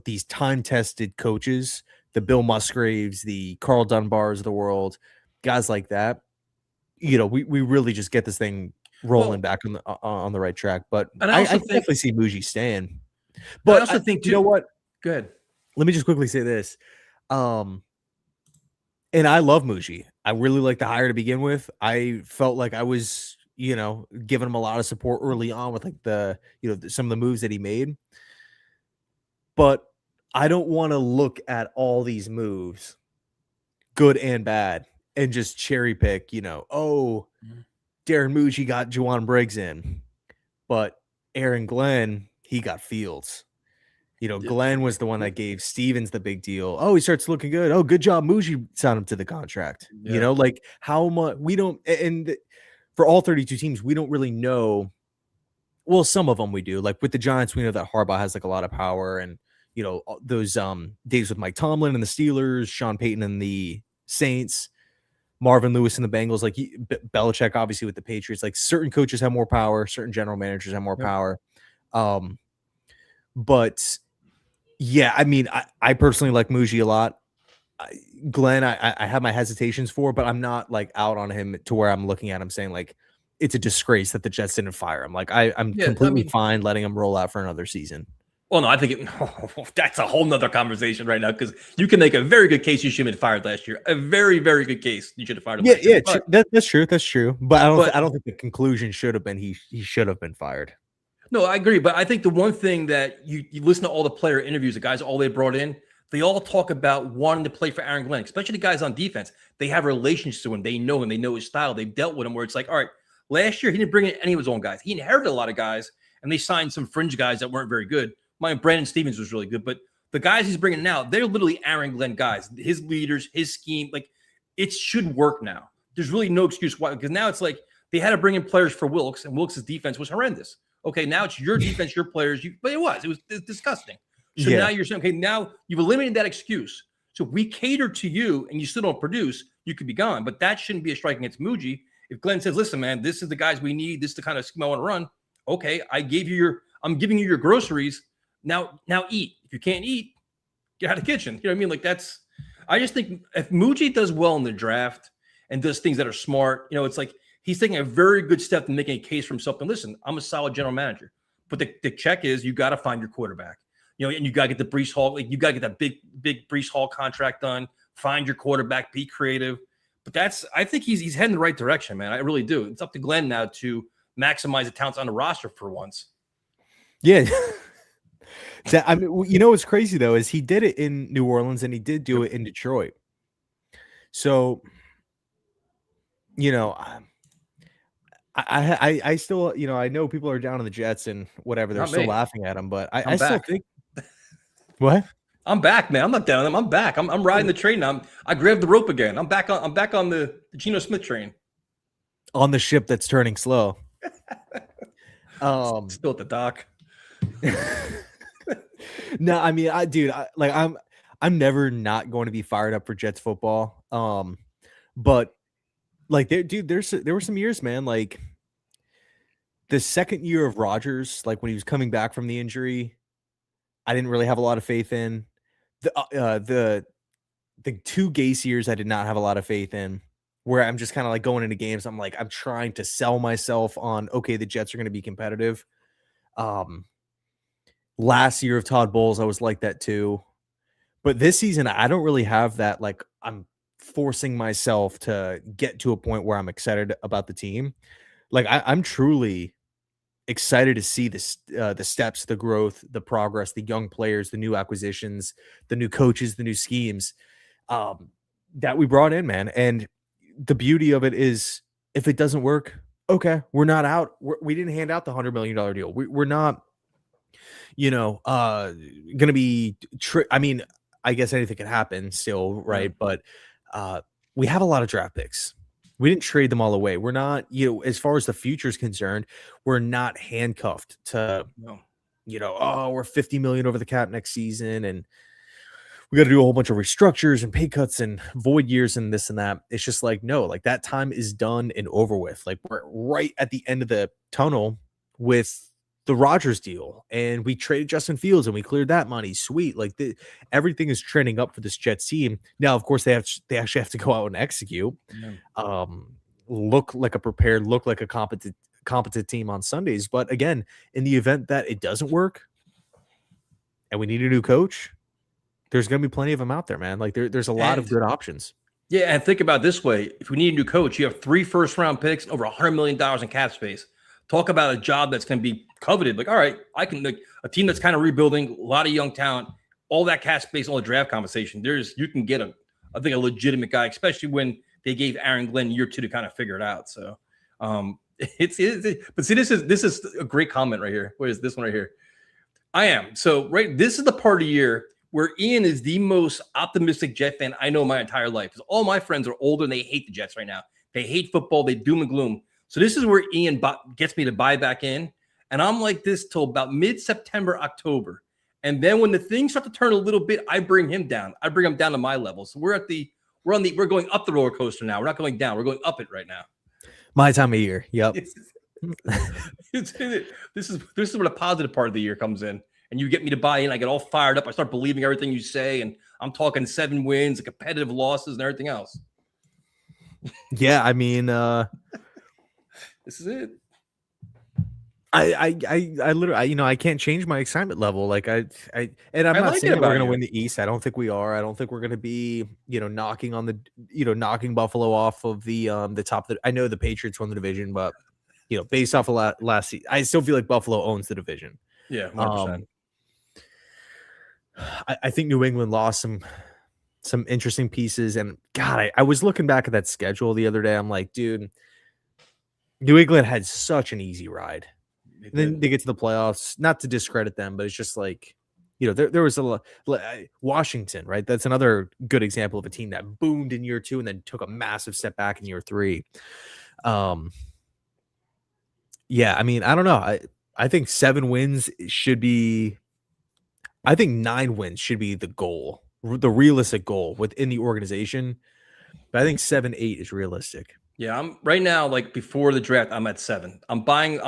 these time-tested coaches, the Bill Musgraves, the Carl Dunbars of the world, guys like that, we really just get this thing rolling back on the right track. But I definitely see Muji staying. But I also think, you know what? Go ahead. Let me just quickly say this. And I love Muji. I really like the hire to begin with. I felt like I was, giving him a lot of support early on with like the, some of the moves that he made. But I don't want to look at all these moves, good and bad, and just cherry pick, Darren Muji got Juwan Briggs in, but Aaron Glenn, he got Fields. Glenn was the one that gave Stevens the big deal. Oh, he starts looking good. Oh, good job. Muji signed him to the contract. Yeah. Like how much we don't, and for all 32 teams, we don't really know. Well, some of them we do. Like with the Giants, we know that Harbaugh has like a lot of power, and those days with Mike Tomlin and the Steelers, Sean Payton and the Saints, Marvin Lewis and the Bengals, like Belichick, obviously with the Patriots. Like certain coaches have more power, certain general managers have more power. But yeah, I mean, I personally like Muji a lot. Glenn, I have my hesitations for, but I'm not like out on him to where I'm looking at him saying like it's a disgrace that the Jets didn't fire him. Like I'm completely fine letting him roll out for another season. Well, no, I think that's a whole nother conversation right now, because you can make a very good case you should have been fired last year. A very, very good case you should have fired him last year. That's true. That's true. But I don't think the conclusion should have been he should have been fired. No, I agree. But I think the one thing that you listen to all the player interviews, the guys, all they brought in, they all talk about wanting to play for Aaron Glenn, especially the guys on defense. They have relationships to him. They know him. They know his style. They've dealt with him where it's like, all right, last year he didn't bring in any of his own guys. He inherited a lot of guys, and they signed some fringe guys that weren't very good. Brandon Stevens was really good, but the guys he's bringing now, they're literally Aaron Glenn guys. His leaders, his scheme, like it should work now. There's really no excuse why, because now it's like they had to bring in players for Wilkes, and Wilkes' defense was horrendous. Okay, now it's your defense, your players. But it was disgusting. So now you're saying, okay, now you've eliminated that excuse. So if we cater to you and you still don't produce, you could be gone. But that shouldn't be a strike against Muji. If Glenn says, listen, man, this is the guys we need. This is the kind of scheme I want to run. Okay, I'm giving you your groceries. Now eat. If you can't eat, get out of the kitchen. You know what I mean? Like I just think if Muji does well in the draft and does things that are smart, it's like he's taking a very good step in making a case for himself. And listen, I'm a solid general manager, but the check is you got to find your quarterback, and you got to get the Breece Hall, like you got to get that big Breece Hall contract done, find your quarterback, be creative. But I think he's heading the right direction, man. I really do. It's up to Glenn now to maximize the talents on the roster for once. Yeah. I mean, what's crazy though is he did it in New Orleans and he did do it in Detroit. So, I still, I know people are down on the Jets and whatever, they're still laughing at him, but I still think. What? I'm back, man. I'm not down on them. I'm back. I'm riding the train now. I grabbed the rope again. I'm back on the Geno Smith train. On the ship that's turning slow. Still at the dock. No, I mean, I'm never not going to be fired up for Jets football. But like there were some years, man, like the second year of Rodgers, like when he was coming back from the injury, I didn't really have a lot of faith in. The 2 Gase years I did not have a lot of faith in, where I'm just kind of like going into games. I'm trying to sell myself on, okay, the Jets are going to be competitive. Last year of Todd Bowles, I was like that too. But this season, I don't really have that. Like I'm forcing myself to get to a point where I'm excited about the team. Like I'm truly excited to see this, the steps, the growth, the progress, the young players, the new acquisitions, the new coaches, the new schemes that we brought in, man. And the beauty of it is, if it doesn't work, okay, we're not out. We didn't hand out the $100 million deal. We're not, gonna be. I mean, I guess anything can happen still, right? But we have a lot of draft picks. We didn't trade them all away. We're not, as far as the future is concerned, we're not handcuffed to, we're 50 million over the cap next season, and we got to do a whole bunch of restructures and pay cuts and void years and this and that. It's just like, no, like that time is done and over with. Like we're right at the end of the tunnel with the Rodgers deal, and we traded Justin Fields and we cleared that money. Sweet. Like everything is trending up for this Jets team. Now, of course, they actually have to go out and execute, look like a competent team on Sundays. But again, in the event that it doesn't work and we need a new coach, there's going to be plenty of them out there, man. Like there's a lot of good options. Yeah. And think about it this way. If we need a new coach, you have 3 first-round picks, over $100 million in cap space. Talk about a job that's going to be coveted. Like, all right, I can, like, a team that's kind of rebuilding, a lot of young talent, all that cap space, all the draft conversation. You can get I think a legitimate guy, especially when they gave Aaron Glenn year 2 to kind of figure it out. So but see, this is a great comment right here. What is this one right here? This is the part of the year where Ian is the most optimistic Jet fan I know my entire life. Because all my friends are older and they hate the Jets right now. They hate football. They doom and gloom. So this is where Ian gets me to buy back in. And I'm like this till about mid-September, October. And then when the things start to turn a little bit, I bring him down. I bring him down to my level. So we're going up the roller coaster now. We're not going down. We're going up it right now. My time of year. Yep. This is where the positive part of the year comes in. And you get me to buy in. I get all fired up. I start believing everything you say. And I'm talking 7 wins, competitive losses, and everything else. Yeah, I mean, this is it. I literally, I can't change my excitement level. Like I'm not saying we're going to win the East. I don't think we are. I don't think we're going to be, knocking Buffalo off of the top. I know the Patriots won the division, but based off of last season, I still feel like Buffalo owns the division. Yeah, 100%. I think New England lost some interesting pieces, and God, I was looking back at that schedule the other day. I'm like, dude, New England had such an easy ride. Then they get to the playoffs, not to discredit them, but it's just like, there was a lot. Washington, right? That's another good example of a team that boomed in year 2 and then took a massive step back in year 3. Yeah, I mean, I don't know. I think 7 wins should be. I think 9 wins should be the goal, the realistic goal within the organization. But I think 7, 8 is realistic. Yeah, I'm right now, like before the draft, I'm at 7. I'm buying.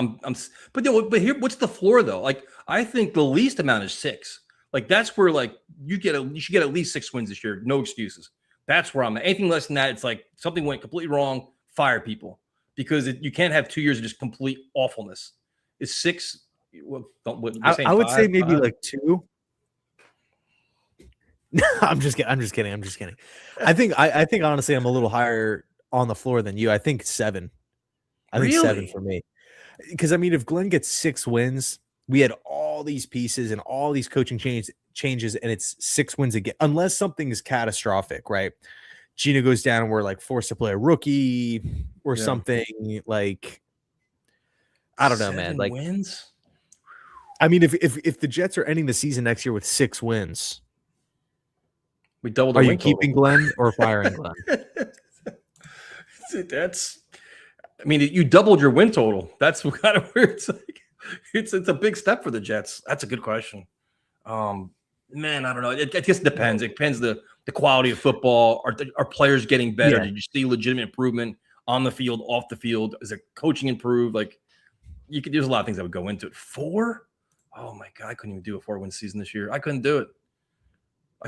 But here, what's the floor though? Like, I think the least amount is 6. Like that's where like you should get at least 6 wins this year. No excuses. That's where I'm at. Anything less than that, it's like something went completely wrong. Fire people, because you can't have 2 years of just complete awfulness. Is 6? Well, I would say maybe like 2. No, I'm just kidding. I think honestly, I'm a little higher on the floor than you. I think 7. I think 7 for me. Because I mean, if Glenn gets 6 wins, we had all these pieces and all these coaching changes, and it's 6 wins again, unless something is catastrophic, right? Gina goes down and we're like forced to play a rookie or something. Like, I don't know, man. Like wins. I mean, if the Jets are ending the season next year with 6 wins, we doubled. Are you keeping Glenn or firing Glenn? I mean, you doubled your win total. That's kind of weird. It's like, it's a big step for the Jets. That's a good question. Man, I don't know. It just depends. It depends the quality of football. Are players getting better? Yeah. Did you see legitimate improvement on the field, off the field? Is the coaching improved? Like, there's a lot of things that would go into it. 4? Oh my God, I couldn't even do a 4-win season this year. I couldn't do it.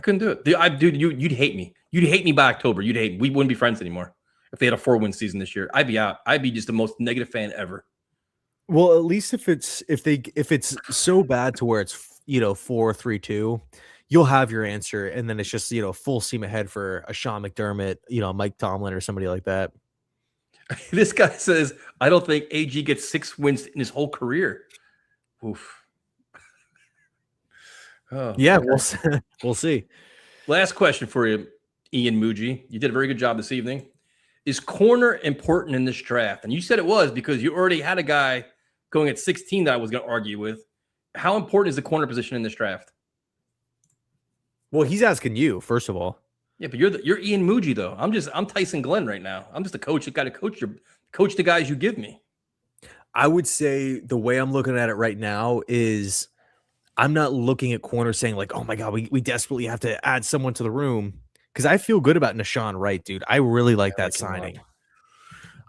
Dude, you'd hate me. You'd hate me by October. You'd hate me. We wouldn't be friends anymore if they had a 4-win season this year. I'd be out. I'd be just the most negative fan ever. Well, at least if it's so bad to where it's 4-3-2, you'll have your answer, and then it's just full steam ahead for a Sean McDermott, Mike Tomlin or somebody like that. This guy says, I don't think AG gets 6 wins in his whole career. Oof. Oh, Yeah, okay. we'll see. Last question for you, Ian Muji. You did a very good job this evening. Is corner important in this draft? And you said it was because you already had a guy going at 16 that I was going to argue with. How important is the corner position in this draft? Well, he's asking you, first of all. Yeah, but you're Ian Muji though. I'm Tyson Glenn right now. I'm just a coach that got to coach the guys you give me. I would say the way I'm looking at it right now is I'm not looking at corner saying like, oh my God, we desperately have to add someone to the room. Because I feel good about Nashawn Wright, dude. I really like that signing.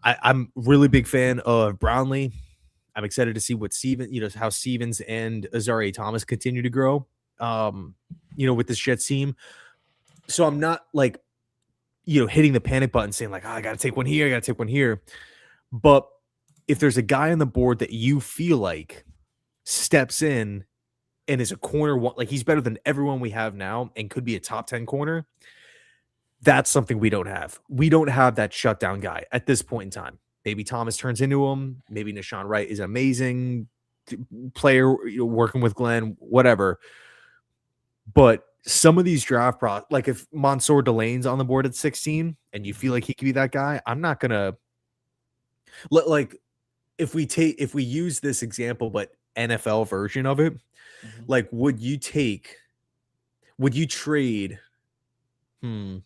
I'm really big fan of Brownlee. I'm excited to see what how Stevens and Azareé Thomas continue to grow, with this Jets team. So I'm not like, hitting the panic button saying like, oh, I got to take one here. I got to take one here. But if there's a guy on the board that you feel like steps in and is a corner, like he's better than everyone we have now and could be a top 10 corner, that's something we don't have. We don't have that shutdown guy at this point in time. Maybe Thomas turns into him. Maybe Nashawn Wright is an amazing player, working with Glenn, whatever. But some of these draft like if Mansour Delane's on the board at 16 and you feel like he could be that guy, I'm not going to like if we use this example, but NFL version of it, like would you trade? Well,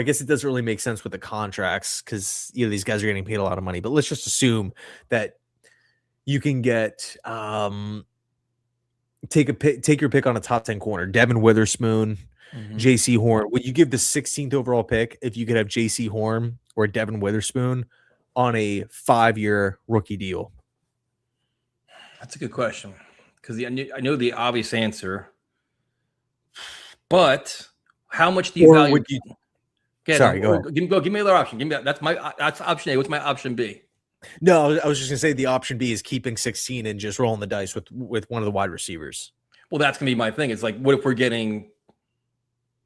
I guess it doesn't really make sense with the contracts because these guys are getting paid a lot of money. But let's just assume that you can get take your pick on a top 10 corner, Devin Witherspoon, JC Horn. Would you give the 16th overall pick if you could have JC Horn or Devin Witherspoon on a 5-year rookie deal? That's a good question because I know the obvious answer, but how much do you value? Would you? Okay, Sorry, go ahead. Give me the other option. Give me that's option A. What's my option B? No, I was just gonna say the option B is keeping 16 and just rolling the dice with one of the wide receivers. Well, that's gonna be my thing. It's like, what if we're getting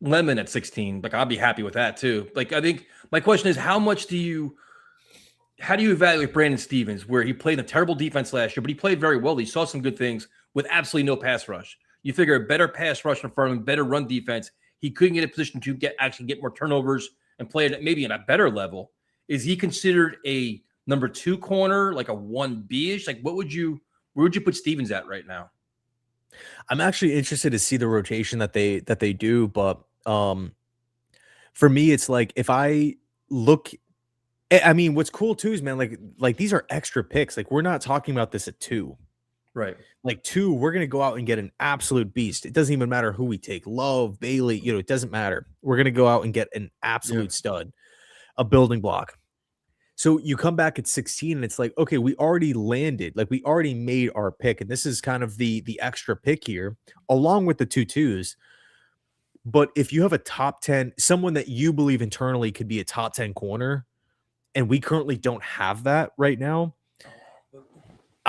Lemon at 16? Like, I'll be happy with that too. Like, I think my question is, how do you evaluate Brandon Stevens, where he played a terrible defense last year, but he played very well. He saw some good things with absolutely no pass rush. You figure a better pass rush in front of him, better run defense. He couldn't get a position to get more turnovers and play it maybe at a better level. Is he considered a number 2 corner, like a 1B-ish? Like, where would you put Stevens at right now? I'm actually interested to see the rotation that they do, but for me, it's like if I look, I mean, what's cool too is, man, like these are extra picks. Like we're not talking about this at 2. Right. Like 2, we're going to go out and get an absolute beast. It doesn't even matter who we take. Love, Bailey, it doesn't matter. We're going to go out and get an absolute stud, a building block. So you come back at 16 and it's like, okay, we already landed. Like we already made our pick. And this is kind of the extra pick here, along with the 2-2s. But if you have a top 10, someone that you believe internally could be a top 10 corner, and we currently don't have that right now,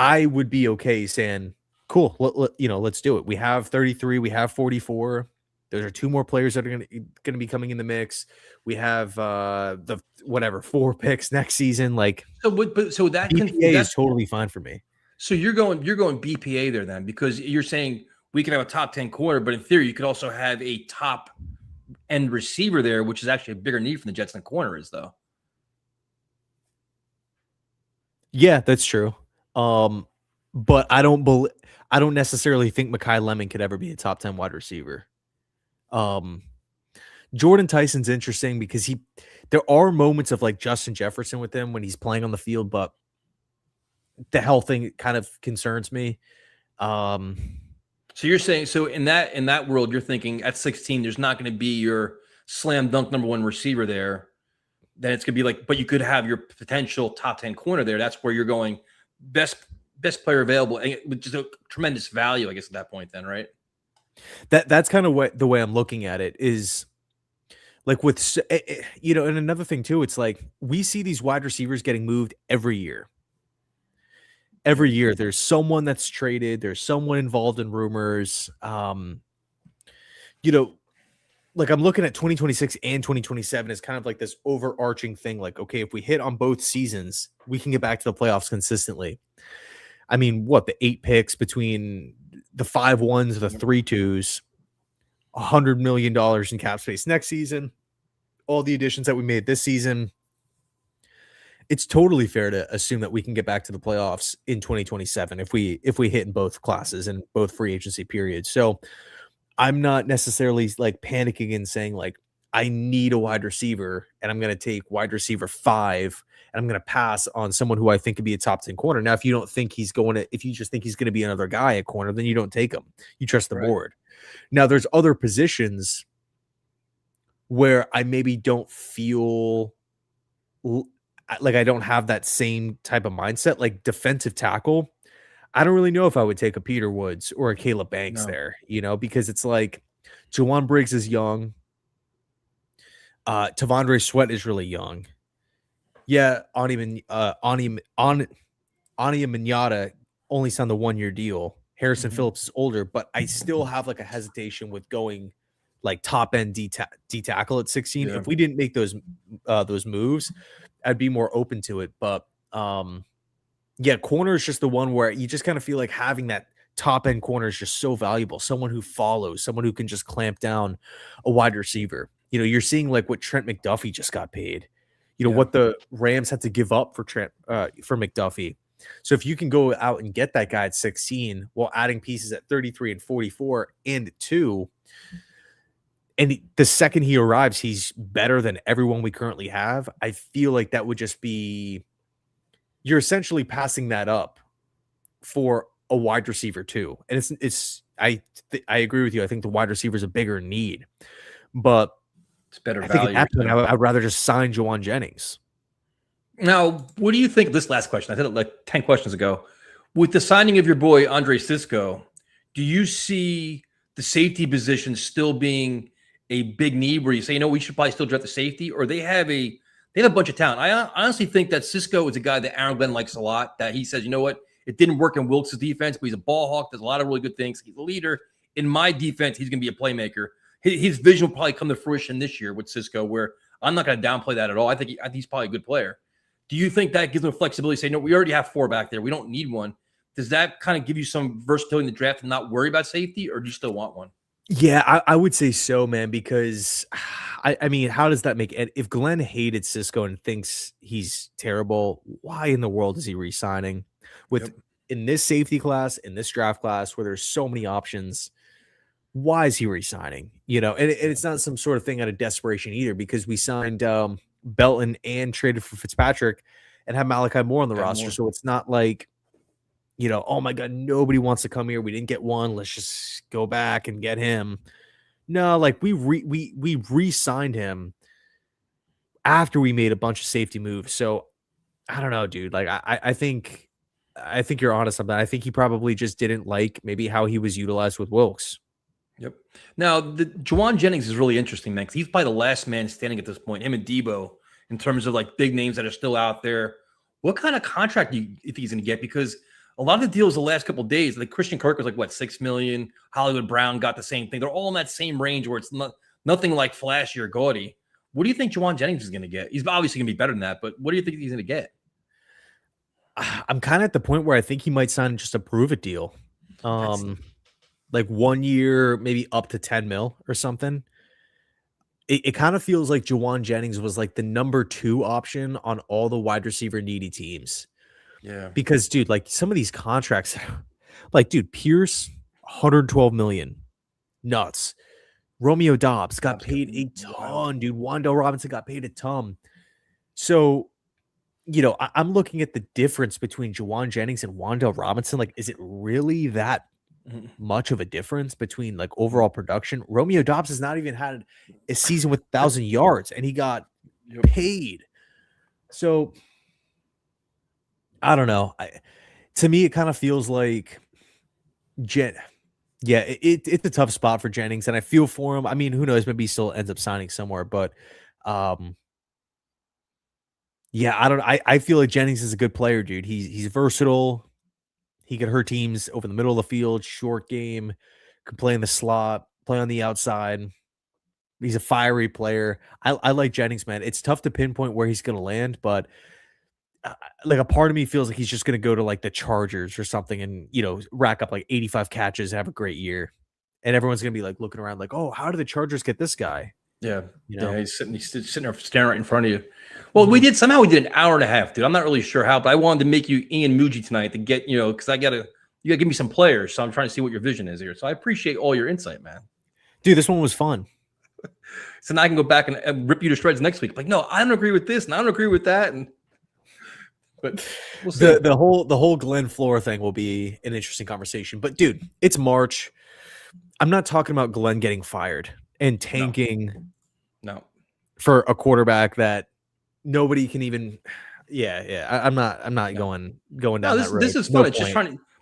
I would be okay saying, cool, let's do it. We have 33, we have 44. Those are 2 more players that are going to be coming in the mix. We have the 4 picks next season. Like, so that BPA is totally fine for me. So you're going BPA there then, because you're saying we can have a top 10 corner, but in theory you could also have a top end receiver there, which is actually a bigger need for the Jets than corner is, though. Yeah, that's true. But I don't necessarily think Mekhi Lemon could ever be a top 10 wide receiver. Jordan Tyson's interesting because there are moments of like Justin Jefferson with him when he's playing on the field, but the health thing kind of concerns me. So you're saying, so in that world, you're thinking at 16, there's not going to be your slam dunk number 1 receiver there. Then it's going to be like, but you could have your potential top 10 corner there. That's where you're going best player available, which is a tremendous value, I guess, at that point then, right? That's kind of the way I'm looking at it is like with, and another thing too, it's like we see these wide receivers getting moved every year. Every year there's someone that's traded. There's someone involved in rumors. like I'm looking at 2026 and 2027 as kind of like this overarching thing. Like, okay, if we hit on both seasons, we can get back to the playoffs consistently. I mean, what, the 8 picks between the 5 1s, the 3 2s, $100 million in cap space next season, all the additions that we made this season. It's totally fair to assume that we can get back to the playoffs in 2027 if we hit in both classes and both free agency periods. So I'm not necessarily like panicking and saying like I need a wide receiver and I'm going to take wide receiver 5 and I'm going to pass on someone who I think could be a top 10 corner. Now, if you don't think he's going to, if you just think he's going to be another guy at corner, then you don't take him. You trust the board. Now, there's other positions where I maybe don't feel like I don't have that same type of mindset, like defensive tackle. I don't really know if I would take a Peter Woods or a Caleb Banks there, because it's like Jawan Briggs is young. Tavondre Sweat is really young. Yeah, Ani Mignata only signed the 1-year deal. Harrison Phillips is older, but I still have like a hesitation with going like top end D tackle at 16. If we didn't make those moves, I'd be more open to it. But corner is just the one where you just kind of feel like having that top end corner is just so valuable. Someone who follows, someone who can just clamp down a wide receiver. You're seeing like what Trent McDuffie just got paid. What the Rams had to give up for McDuffie. So if you can go out and get that guy at 16 while adding pieces at 33 and 44 and 2, and the second he arrives, he's better than everyone we currently have. I feel like that would just be, you're essentially passing that up for a wide receiver too. And I agree with you. I think the wide receiver is a bigger need, but it's better I value. think at that point, I'd rather just sign Jawan Jennings. Now, what do you think? This last question, I said it like 10 questions ago. With the signing of your boy Andre Sisco, do you see the safety position still being a big need where you say, we should probably still draft the safety, or they have a bunch of talent? I honestly think that Sisco is a guy that Aaron Glenn likes a lot, that he says, you know what, it didn't work in Wilkes' defense, but he's a ball hawk. There's a lot of really good things. He's a leader. In my defense, he's going to be a playmaker. His vision will probably come to fruition this year with Sisco, where I'm not going to downplay that at all. I think he's probably a good player. Do you think that gives them flexibility to say, no, we already have 4 back there. We don't need one. Does that kind of give you some versatility in the draft and not worry about safety, or do you still want one? Yeah, I would say so, man, because I mean, how does that make it? If Glenn hated Sisco and thinks he's terrible, why in the world is he re-signing in this safety class, in this draft class where there's so many options? Why is he re-signing? And it's not some sort of thing out of desperation either, because we signed Belton and traded for Fitzpatrick and have Malachi Moore on the roster. So it's not like, oh my God, nobody wants to come here. We didn't get one. Let's just go back and get him. No, like we re-signed him after we made a bunch of safety moves. So I don't know, dude. Like I think you're honest on that. I think he probably just didn't like maybe how he was utilized with Wilkes. Yep. Now, the Jawan Jennings is really interesting, man, because he's probably the last man standing at this point, him and Debo, in terms of like big names that are still out there. What kind of contract do you think he's going to get? Because a lot of the deals the last couple of days, like Christian Kirk was like, what, $6 million? Hollywood Brown got the same thing. They're all in that same range where it's nothing like flashy or gaudy. What do you think Jawan Jennings is going to get? He's obviously going to be better than that, but what do you think he's going to get? I'm kind of at the point where I think he might sign just a prove it deal. Like 1 year, maybe up to 10 mil or something. It kind of feels like Jawan Jennings was like the number 2 option on all the wide receiver needy teams. Yeah. Because, dude, like some of these contracts, like, dude, Pierce, $112 million. Nuts. Romeo Dobbs got paid a ton, dude. Wan'Dale Robinson got paid a ton. So, I'm looking at the difference between Jawan Jennings and Wan'Dale Robinson. Like, is it really that much of a difference between like overall production? Romeo Dobbs has not even had a season with 1,000 yards, and he got paid. So I don't know. To me, it kind of feels like it's a tough spot for Jennings, and I feel for him. I mean, who knows? Maybe he still ends up signing somewhere, but I don't. I feel like Jennings is a good player, dude. He's versatile. He could hurt teams over the middle of the field, short game, could play in the slot, play on the outside. He's a fiery player. I like Jennings, man. It's tough to pinpoint where he's going to land, but like a part of me feels like he's just going to go to like the Chargers or something and, rack up like 85 catches, have a great year. And everyone's going to be like looking around like, oh, how did the Chargers get this guy? Yeah. Yeah. He's sitting there staring right in front of you. Well, we did an hour and a half, dude. I'm not really sure how, but I wanted to make you Ian Muji tonight to get, because you got to give me some players. So I'm trying to see what your vision is here. So I appreciate all your insight, man. Dude, this one was fun. So now I can go back and rip you to shreds next week. Like, no, I don't agree with this and I don't agree with that. But we'll see. The whole Glenn Flora thing will be an interesting conversation. But dude, it's March. I'm not talking about Glenn getting fired and tanking no. for a quarterback that nobody can even. I'm not going down that road. This is fun.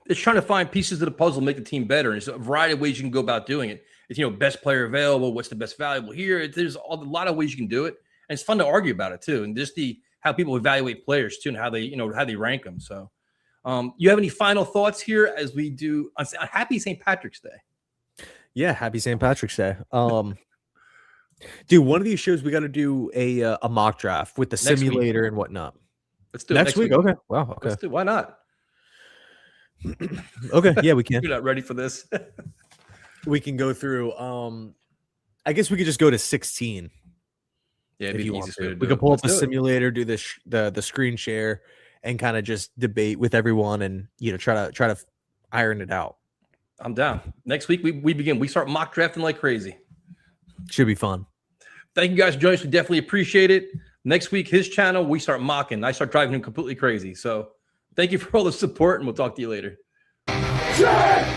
It's trying to find pieces of the puzzle, make the team better. And there's a variety of ways you can go about doing it. It's best player available. What's the best valuable here? There's a lot of ways you can do it, and it's fun to argue about it too. And just how people evaluate players too, and how they rank them. So, you have any final thoughts here as we do on Happy St. Patrick's Day? Yeah, Happy St. Patrick's Day. Dude, one of these shows we got to do a mock draft with the simulator and whatnot. Let's do it next week. Okay. Wow. Okay. Let's do. Why not? Okay. Yeah, we can. You're not ready for this. We can go through. I guess we could just go to 16. Yeah, if you want to. We could pull up the simulator, do the screen share, and kind of just debate with everyone, and try to iron it out. I'm down. Next week we begin. We start mock drafting like crazy. Should be fun. Thank you guys for joining us. We definitely appreciate it. Next week, his channel, we start mocking. I start driving him completely crazy. So thank you for all the support, and we'll talk to you later. Jet!